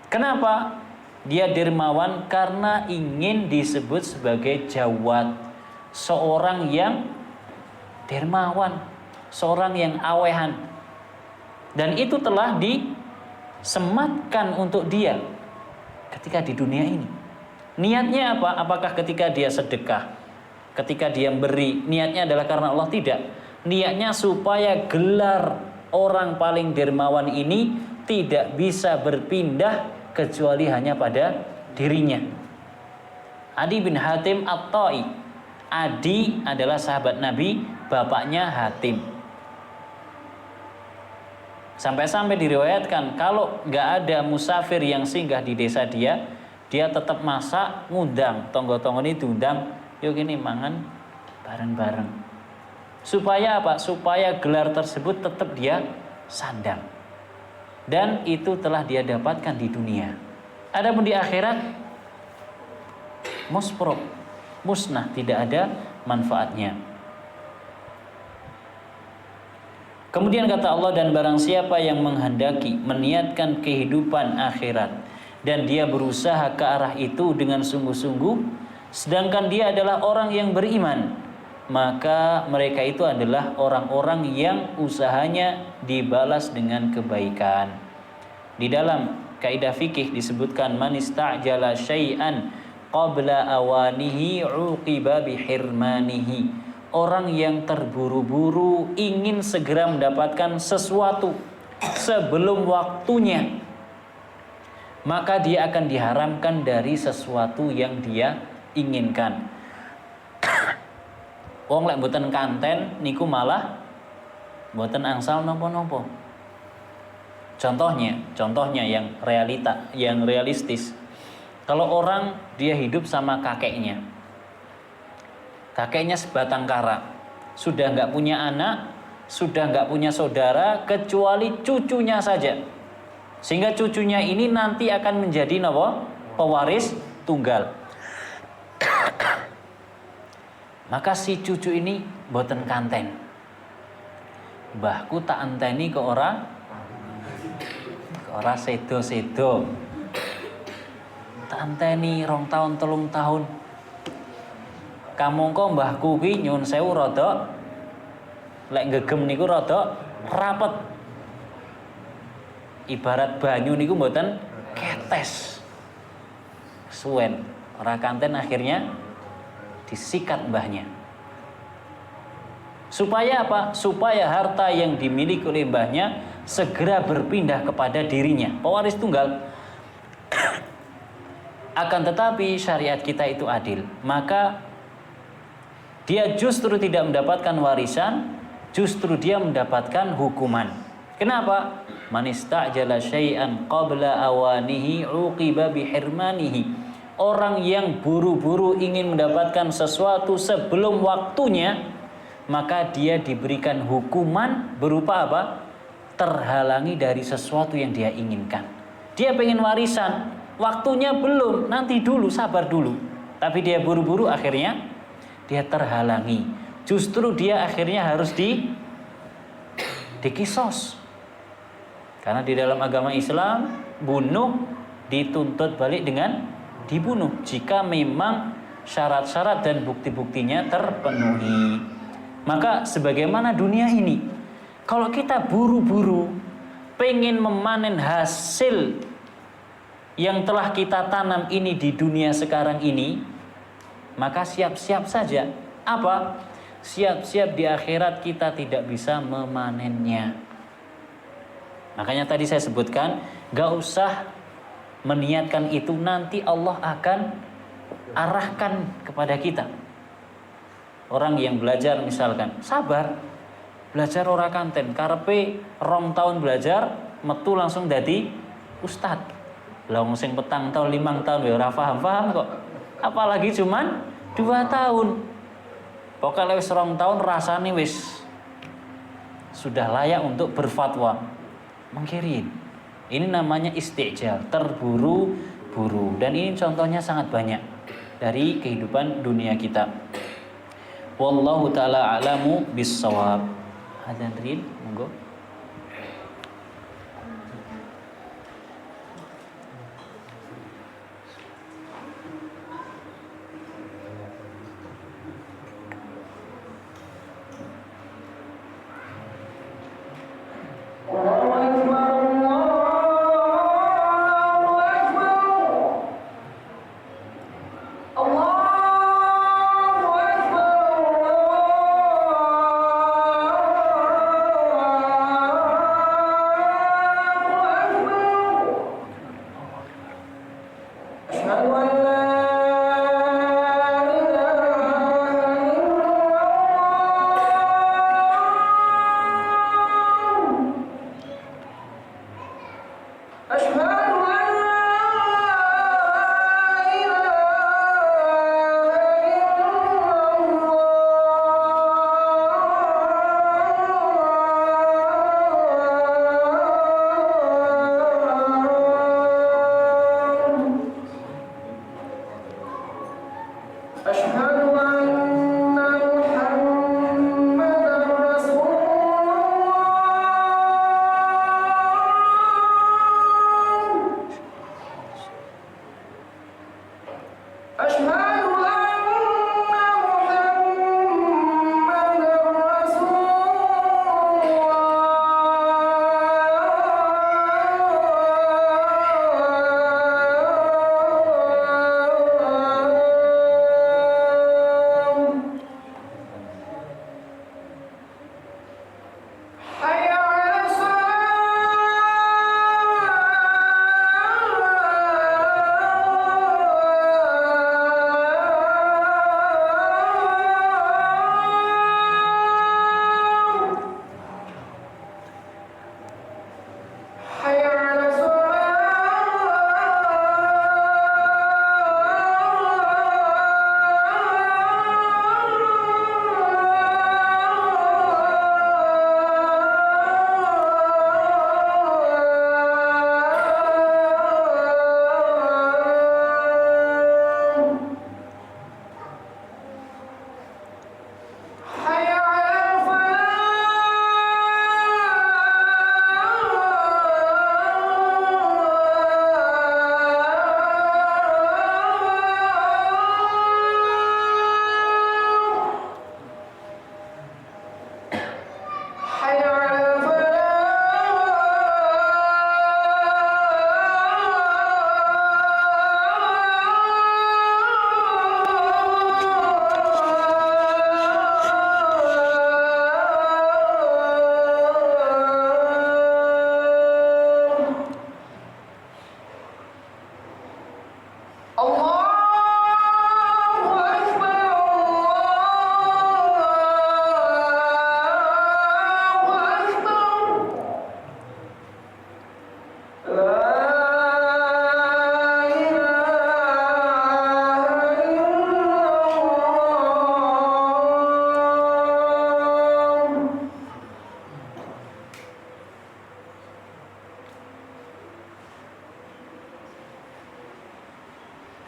Kenapa dia dermawan? Karena ingin disebut sebagai jawad, seorang yang dermawan, seorang yang awehan. Dan itu telah disematkan untuk dia ketika di dunia ini. Niatnya apa? Apakah ketika dia sedekah, ketika dia beri, niatnya adalah karena Allah? Tidak. Niatnya supaya gelar orang paling dermawan ini tidak bisa berpindah kecuali hanya pada dirinya. Adi bin Hatim At-Tai. Adi adalah sahabat Nabi, bapaknya Hatim. Sampai-sampai diriwayatkan kalau nggak ada musafir yang singgah di desa dia tetap masak, ngundang tonggo-tonggo ini diundang, yuk gini mangan bareng-bareng. Supaya apa? Supaya gelar tersebut tetap dia sandang. Dan itu telah dia dapatkan di dunia. Adapun di akhirat musnah, tidak ada manfaatnya. Kemudian kata Allah, dan barang siapa yang menghendaki meniatkan kehidupan akhirat dan dia berusaha ke arah itu dengan sungguh-sungguh, sedangkan dia adalah orang yang beriman, maka mereka itu adalah orang-orang yang usahanya dibalas dengan kebaikan. Di dalam kaidah fikih disebutkan man ista'jala syai'an qabla awanihi uqiba bihirmanihi. Orang yang terburu-buru ingin segera mendapatkan sesuatu sebelum waktunya, maka dia akan diharamkan dari sesuatu yang dia inginkan. Wong lek mboten kanten niku malah mboten angsal napa-napa. Contohnya yang realistis. Kalau orang dia hidup sama kakeknya sebatang kara, sudah nggak punya anak, sudah nggak punya saudara kecuali cucunya saja, sehingga cucunya ini nanti akan menjadi pewaris tunggal. Maka si cucu ini boten kanten, mbahku tak enteni ke ora sedo tak enteni 2 tahun 3 tahun. Kamangka mbahku ki nyuwun sewu rada lek gegem niku rada rapet. Ibarat banyu niku mboten ketes. Suwen ora kanten, akhirnya disikat mbahnya. Supaya apa? Supaya harta yang dimiliki oleh mbahnya segera berpindah kepada dirinya, pewaris tunggal. Akan tetapi syariat kita itu adil, maka dia justru tidak mendapatkan warisan, justru dia mendapatkan hukuman. Kenapa? Man istajala syai'an qabla awanihi uqiba bihirmanihi. Orang yang buru-buru ingin mendapatkan sesuatu sebelum waktunya, maka dia diberikan hukuman berupa apa? Terhalangi dari sesuatu yang dia inginkan. Dia pengen warisan, waktunya belum, nanti dulu, sabar dulu. Tapi dia buru-buru, akhirnya dia terhalangi. Justru dia akhirnya harus dikisos. Karena di dalam agama Islam, bunuh dituntut balik dengan dibunuh jika memang syarat-syarat dan bukti-buktinya terpenuhi. Maka sebagaimana dunia ini, kalau kita buru-buru pengen memanen hasil yang telah kita tanam ini di dunia sekarang ini, maka siap-siap saja. Apa? Siap-siap di akhirat kita tidak bisa memanennya. Makanya tadi saya sebutkan, gak usah meniatkan itu, nanti Allah akan arahkan kepada kita. Orang yang belajar misalkan, sabar, belajar ora kanten, karepe 2 tahun belajar, metu langsung dadi ustad. Lah wong sing petang tahun 5 tahun ya ora paham-paham kok. Apalagi cuman 2 tahun. Pokoknya wis 2 tahun rasane wis sudah layak untuk berfatwa. Mengkirin. Ini namanya istijal, terburu-buru. Dan ini contohnya sangat banyak dari kehidupan dunia kita. Wallahu ta'ala a'lamu bis-shawab. Adzan Rin, monggo.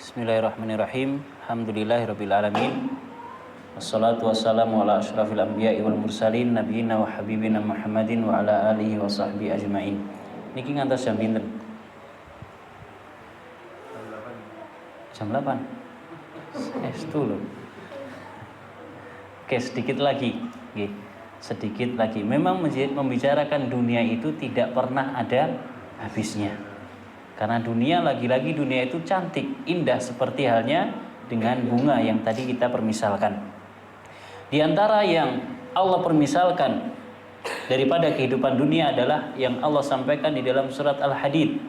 Bismillahirrahmanirrahim. Alhamdulillahirabbil alamin. Wassalatu wassalamu ala asyrafil anbiya'i wal mursalin nabiyina wa habibina Muhammadin wa ala alihi wa sahbihi ajmain. Niki ngantos jam pinten? Jam 8. Dulu. Oke, sedikit lagi. Oke, sedikit lagi. Memang membicarakan dunia itu tidak pernah ada habisnya. Karena dunia, lagi-lagi dunia itu cantik, indah seperti halnya dengan bunga yang tadi kita permisalkan. Di antara yang Allah permisalkan daripada kehidupan dunia adalah yang Allah sampaikan di dalam surat Al-Hadid.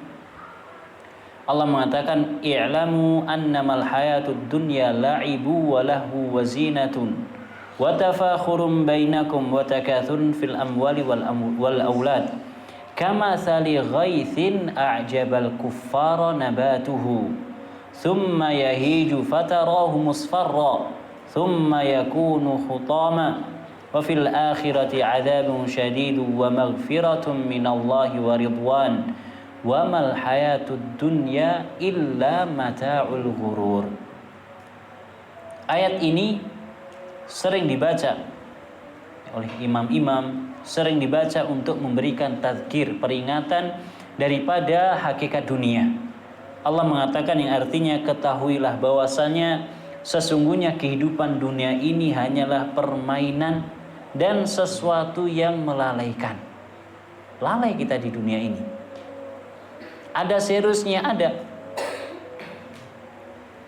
Allah mengatakan, "I'lamu annamal hayatud dunya la'ibu wa lahu wa zinatun wa tafakhurum bainakum wa takathurun fil amwali wal aulad kama thali ghaithin a'jabal kuffara nabatuhu thumma yahiju fatarahu musfarra thumma yakunu khutama wa fil akhirati 'adzabun syadidun wa maghfiratun minallahi wa ridwan wa mal hayatud dunya illa mata'ul ghurur." Ayat ini sering dibaca oleh imam-imam, sering dibaca untuk memberikan tadzkir, peringatan daripada hakikat dunia. Allah mengatakan yang artinya, ketahuilah bahwasanya sesungguhnya kehidupan dunia ini hanyalah permainan dan sesuatu yang melalaikan. Lalai kita di dunia ini. Ada seriusnya, ada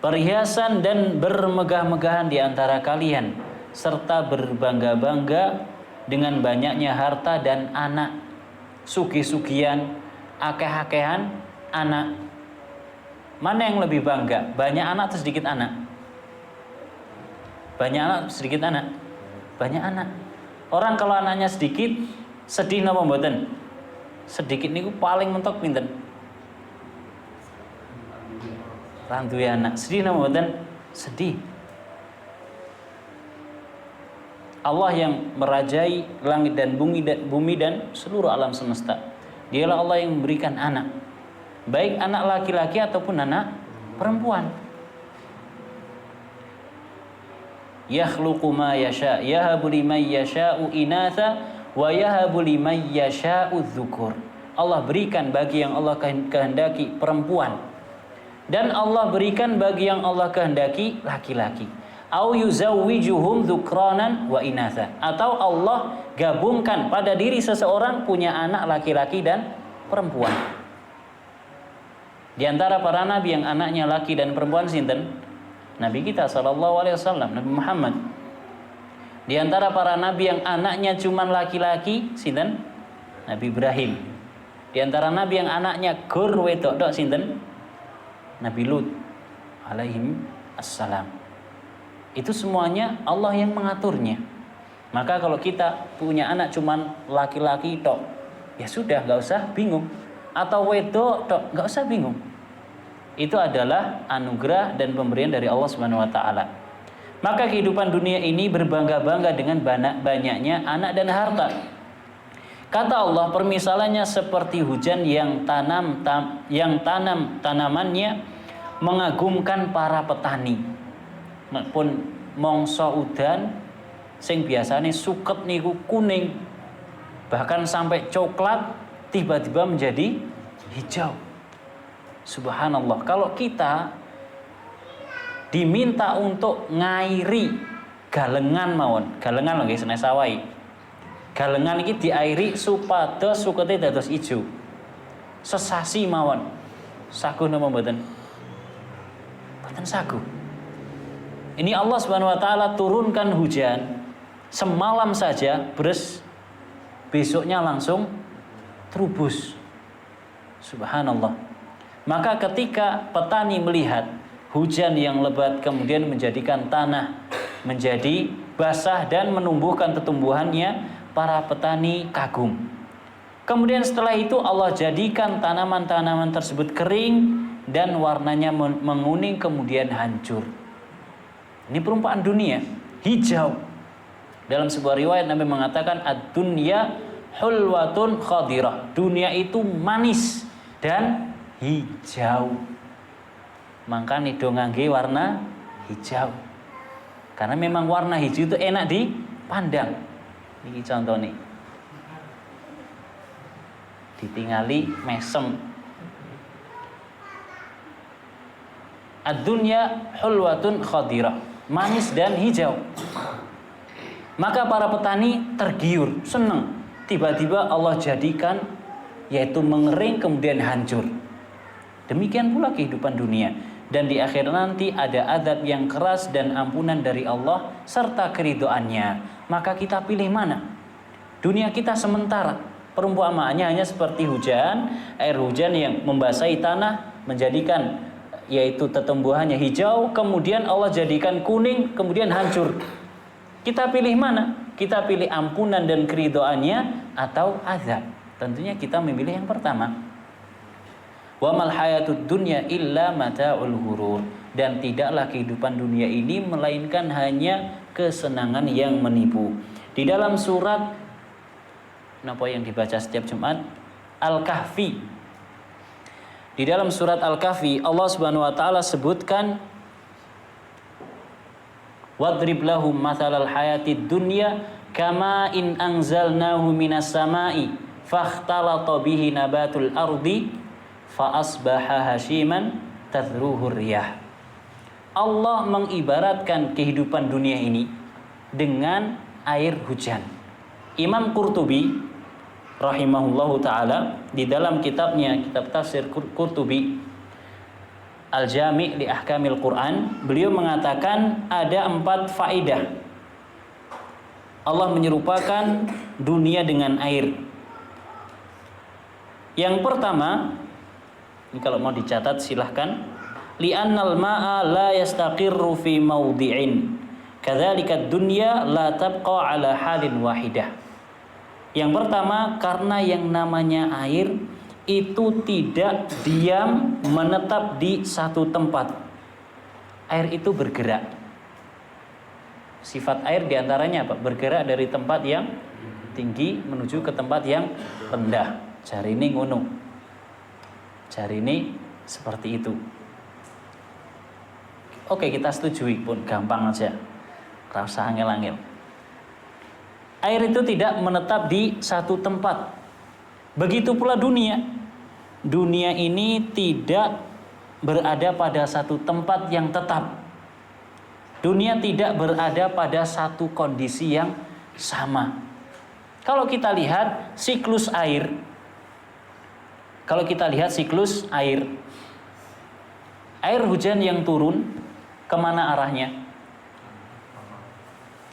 perhiasan dan bermegah-megahan di antara kalian, serta berbangga-bangga dengan banyaknya harta dan anak, sugi-sugian, akeh-akehan anak. Mana yang lebih bangga? Banyak anak atau sedikit anak? Banyak anak atau sedikit anak? Banyak anak. Orang kalau anaknya sedikit, sedih napa mboten? Sedikit niku paling mentok pinten? Randuwe anak. Sedih napa mboten? Sedih. Allah yang merajai langit dan bumi dan seluruh alam semesta. Dialah Allah yang memberikan anak, baik anak laki-laki ataupun anak perempuan. Yakhluqu ma yasha, yahabu liman yasha'u inatha wa yahabu liman yasha'u dzukur. Allah berikan bagi yang Allah kehendaki perempuan, dan Allah berikan bagi yang Allah kehendaki laki-laki. Au yuzawwijuhum dzukranan wa inatha, atau Allah gabungkan pada diri seseorang punya anak laki-laki dan perempuan. Di antara para nabi yang anaknya laki dan perempuan sinten? Nabi kita sallallahu alaihi wasallam, Nabi Muhammad. Di antara para nabi yang anaknya cuma laki-laki sinten? Nabi Ibrahim. Di antara nabi yang anaknya gur wedok tok sinten? Nabi Lut alaihi assalam. Itu semuanya Allah yang mengaturnya. Maka kalau kita punya anak cuman laki-laki tok, ya sudah, nggak usah bingung. Atau wedok tok, nggak usah bingung. Itu adalah anugerah dan pemberian dari Allah Subhanahu wa taala. Maka kehidupan dunia ini berbangga-bangga dengan banyaknya anak dan harta. Kata Allah, permisalannya seperti hujan yang tanam tanamannya mengagumkan para petani. Pun mongso udan sing biasane suket niku kuning, bahkan sampai coklat, tiba-tiba menjadi hijau. Subhanallah. Kalau kita diminta untuk ngairi galengan mawon, galengan lho guys, senes sawai. Galengan iki diairi supados sukete dados ijo. Sesasi mawon. Saguh napa mboten? Mboten saguh. Ini Allah Subhanahu wa taala turunkan hujan semalam saja beres, besoknya langsung terubus. Subhanallah. Maka ketika petani melihat hujan yang lebat kemudian menjadikan tanah menjadi basah dan menumbuhkan tumbuhannya, para petani kagum. Kemudian setelah itu Allah jadikan tanaman-tanaman tersebut kering dan warnanya menguning kemudian hancur. Ini perumpamaan dunia, hijau. Dalam sebuah riwayat Nabi mengatakan ad-dunya hulwatun khadirah. Dunia itu manis dan hijau. Mangkane do ngangge warna hijau. Karena memang warna hijau itu enak dipandang. Ini contohnya. Ditingali mesem. Ad-dunya hulwatun khadirah, manis dan hijau. Maka para petani tergiur, senang. Tiba-tiba Allah jadikan yaitu mengering kemudian hancur. Demikian pula kehidupan dunia. Dan di akhir nanti ada azab yang keras dan ampunan dari Allah serta keridhoannya. Maka kita pilih mana? Dunia kita sementara. Perumpamaannya hanya seperti hujan, air hujan yang membasahi tanah, menjadikan yaitu tumbuhannya hijau, kemudian Allah jadikan kuning, kemudian hancur. Kita pilih mana? Kita pilih ampunan dan keridhoannya atau azab? Tentunya kita memilih yang pertama. Wa mal hayatud dunya illa mata'ul ghurur. Dan tidaklah kehidupan dunia ini melainkan hanya kesenangan yang menipu. Di dalam surat apa yang dibaca setiap Jumat, Al-Kahfi. Di dalam surat Al-Kahfi Allah Subhanahu wa taala sebutkan wadrib lahum mathalal hayatid dunya kama in anzalnahu minas samai fakhtalata bihi nabatul ardi fa asbaha hashiman tadruhur riyah. Allah mengibaratkan kehidupan dunia ini dengan air hujan. Imam Qurtubi rahimahullahu taala di dalam kitabnya, kitab tafsir Qurtubi Al-Jami' li Ahkamil Quran, beliau mengatakan ada 4 faedah Allah menyerupakan dunia dengan air. Yang pertama, ini kalau mau dicatat silahkan, li'annal ma'a la yastaqirru fi mawdi'in kadzalika ad-dunya la tabqa ala halin wahidah. Yang pertama, karena yang namanya air itu tidak diam menetap di satu tempat. Air itu bergerak. Sifat air diantaranya apa? Bergerak dari tempat yang tinggi menuju ke tempat yang rendah. Jari ini ngono, jari ini seperti itu. Oke, kita setujui pun, gampang aja, rasa angel-angel. Air itu tidak menetap di satu tempat. Begitu pula dunia. Dunia ini tidak berada pada satu tempat yang tetap. Dunia tidak berada pada satu kondisi yang sama. Kalau kita lihat siklus air, air hujan yang turun, kemana arahnya?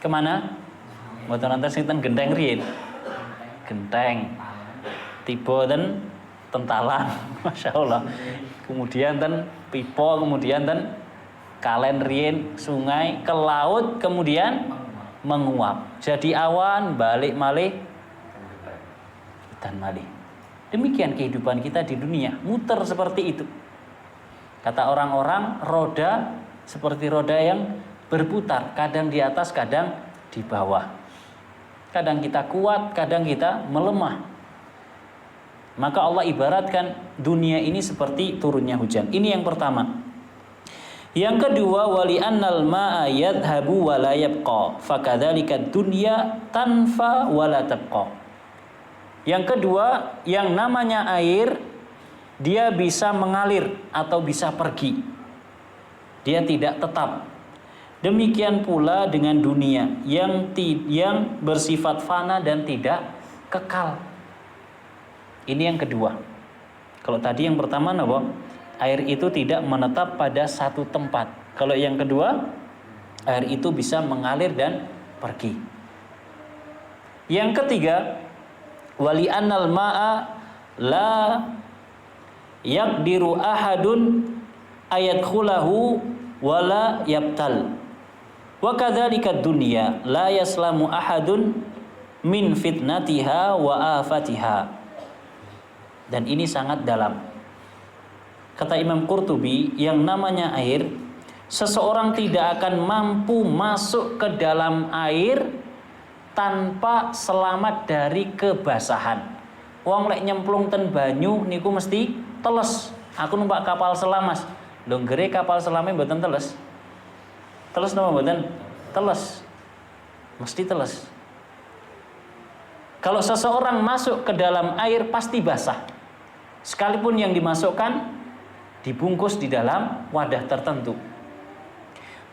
Kemana? Mboten nonton sinten genteng riyen. Genteng. Tiba dan tentalan, masya Allah. Kemudian dan pipo, kemudian dan kalen rien, sungai ke laut, kemudian menguap. Jadi awan, balik malih dan malih. Demikian kehidupan kita di dunia, muter seperti itu. Kata orang-orang, roda seperti roda yang berputar, kadang di atas, kadang di bawah. Kadang kita kuat, kadang kita melemah. Maka Allah ibaratkan dunia ini seperti turunnya hujan. Ini yang pertama. Yang kedua, wali annal ma'a yadhhabu wa la yabqa, fakadzalika dunya tanfa wa la tabqa. Yang kedua, yang namanya air dia bisa mengalir atau bisa pergi. Dia tidak tetap. Demikian pula dengan dunia yang bersifat fana dan tidak kekal. Ini yang kedua. Kalau tadi yang pertama apa? Air itu tidak menetap pada satu tempat. Kalau yang kedua, air itu bisa mengalir dan pergi. Yang ketiga, wali annal ma'a la yaqdiru ahadun ayadkhulahu wala yabtal. Wa kadzalika dunya la yaslamu ahadun min fitnatiha wa afatiha. Dan ini sangat dalam. Kata Imam Qurtubi, yang namanya air, seseorang tidak akan mampu masuk ke dalam air tanpa selamat dari kebasahan. Wong lek nyemplung ten banyu niku mesti teles. Aku numpak kapal selam Mas. Lho nggere kapal selame mboten teles. Teles napa mboten? Teles. Mesti teles. Kalau seseorang masuk ke dalam air pasti basah. Sekalipun yang dimasukkan dibungkus di dalam wadah tertentu.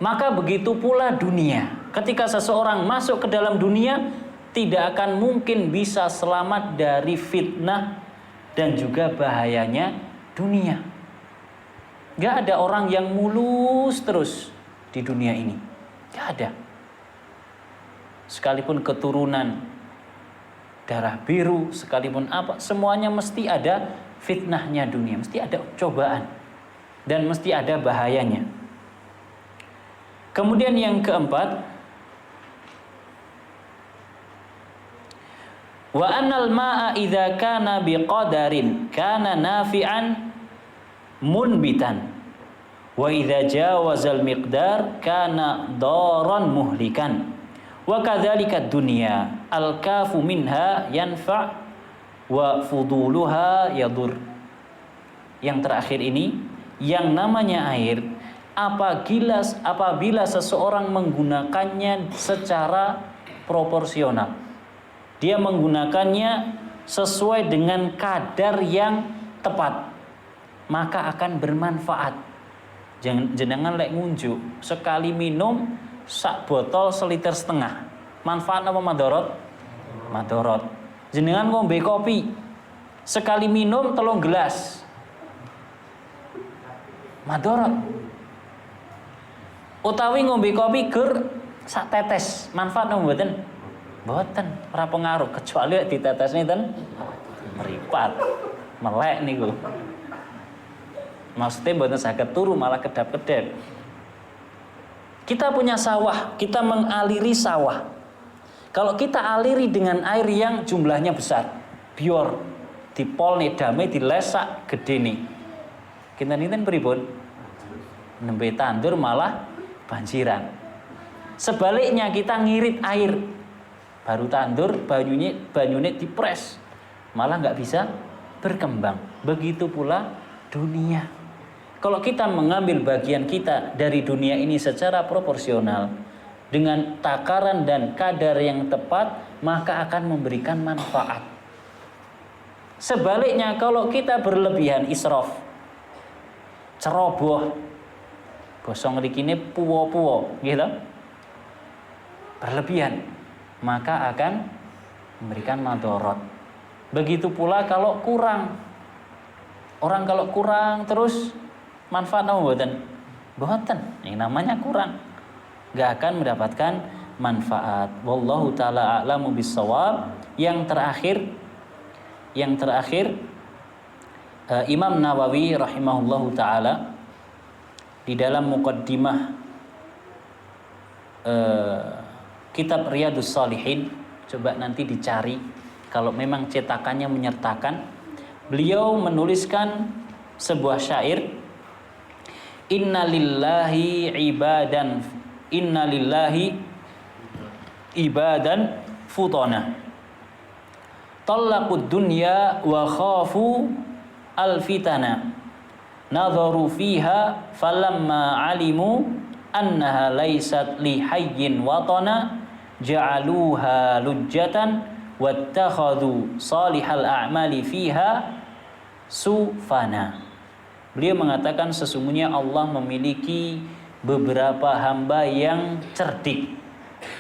Maka begitu pula dunia. Ketika seseorang masuk ke dalam dunia, tidak akan mungkin bisa selamat dari fitnah dan juga bahayanya dunia. Gak ada orang yang mulus terus di dunia ini. Gak ada. Sekalipun keturunan darah biru, sekalipun apa, semuanya mesti ada fitnahnya dunia. Mesti ada cobaan. Dan mesti ada bahayanya. Kemudian yang keempat, wa annal ma'a idza kana biqadarin kana nafi'an munbitan wa idza jawazal miqdar kana daran muhlikan wa kadzalika dunya al-kafu minha yanfa' wa fuduluha yadur. Yang terakhir ini, yang namanya air, apabila seseorang menggunakannya secara proporsional, dia menggunakannya sesuai dengan kadar yang tepat, maka akan bermanfaat. Jenengan lek ngunjuk sekali minum sak botol 1,5 liter, manfaat apa madorot? Madorot. Jenengan ngombe kopi sekali minum 3 gelas, madorot. Utawi ngombe kopi ger sak tetes, manfaat apa mboten? Mboten, ora pengaruh kecuali ditetes niten meripat, melek niku. Maksudnya mboten saged turu malah kedap-kedap. Kita punya sawah, kita mengaliri sawah. Kalau kita aliri dengan air yang jumlahnya besar, bior dipolne damai dilesak gedene. Kinten-kinten pripun? Nembe tandur malah banjiran. Sebaliknya kita ngirit air, baru tandur banyune dipres, malah nggak bisa berkembang. Begitu pula dunia. Kalau kita mengambil bagian kita dari dunia ini secara proporsional dengan takaran dan kadar yang tepat, maka akan memberikan manfaat. Sebaliknya kalau kita berlebihan, israf, ceroboh, bosong rikine puwo-puwo, gitu, berlebihan, maka akan memberikan madorot. Begitu pula kalau kurang. Orang kalau kurang terus manfaat apa mboten? Mboten. Yang namanya kurang, enggak akan mendapatkan manfaat. Wallahu taala a'lamu bissawab. Yang terakhir Imam Nawawi rahimahullahu taala di dalam muqaddimah kitab Riyadhus Shalihin, coba nanti dicari kalau memang cetakannya menyertakan. Beliau menuliskan sebuah syair, innalillahi ibadan futana talaqud dunya wa khafu alfitana nadharu fiha falamma alimu annaha laysat li hayyin watana ja'aluha lujjatan wattakhadhu salihal a'mali fiha sufana. Beliau mengatakan sesungguhnya Allah memiliki beberapa hamba yang cerdik,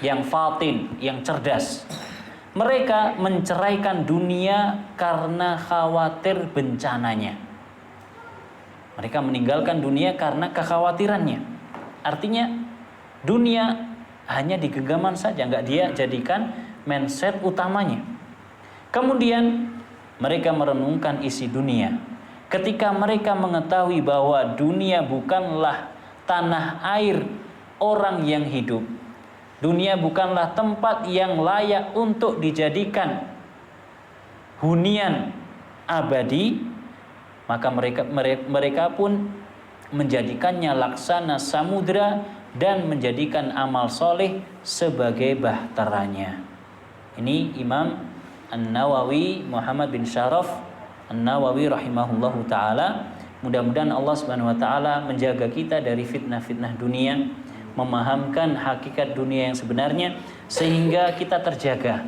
yang fatin, yang cerdas. Mereka menceraikan dunia karena khawatir bencananya. Mereka meninggalkan dunia karena kekhawatirannya. Artinya dunia hanya di genggaman saja, enggak dia jadikan mindset utamanya. Kemudian mereka merenungkan isi dunia. Ketika mereka mengetahui bahwa dunia bukanlah tanah air orang yang hidup, dunia bukanlah tempat yang layak untuk dijadikan hunian abadi, maka mereka pun menjadikannya laksana samudra dan menjadikan amal soleh sebagai bahteranya. Ini Imam An-Nawawi Muhammad bin Syaraf An-Nawawi rahimahullahu ta'ala Mudah-mudahan Allah Subhanahu wa taala menjaga kita dari fitnah-fitnah dunia, memahamkan hakikat dunia yang sebenarnya sehingga kita terjaga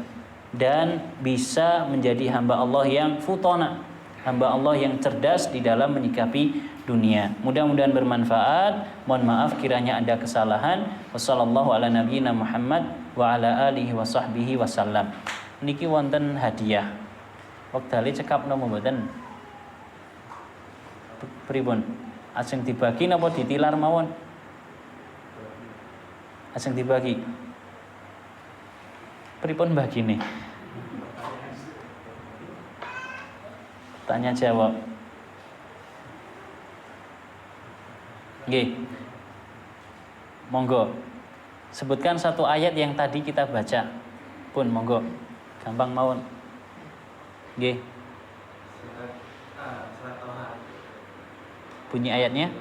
dan bisa menjadi hamba Allah yang futona, hamba Allah yang cerdas di dalam menyikapi dunia. Mudah-mudahan bermanfaat. Mohon maaf kiranya ada kesalahan. Wassallallahu ala nabiyyina Muhammad wa ala alihi wa sahbihi wasallam. Niki wonten hadiah. Wektale cekap napa mboten? Pripun? Ajeng dibagi napa ditilar mawon? Ajeng dibagi. Pripun bagine? Tanya jawab. Nggih. Monggo. Sebutkan satu ayat yang tadi kita baca. Pun monggo. Gampang mawon. Nggih. Bunyi ayatnya?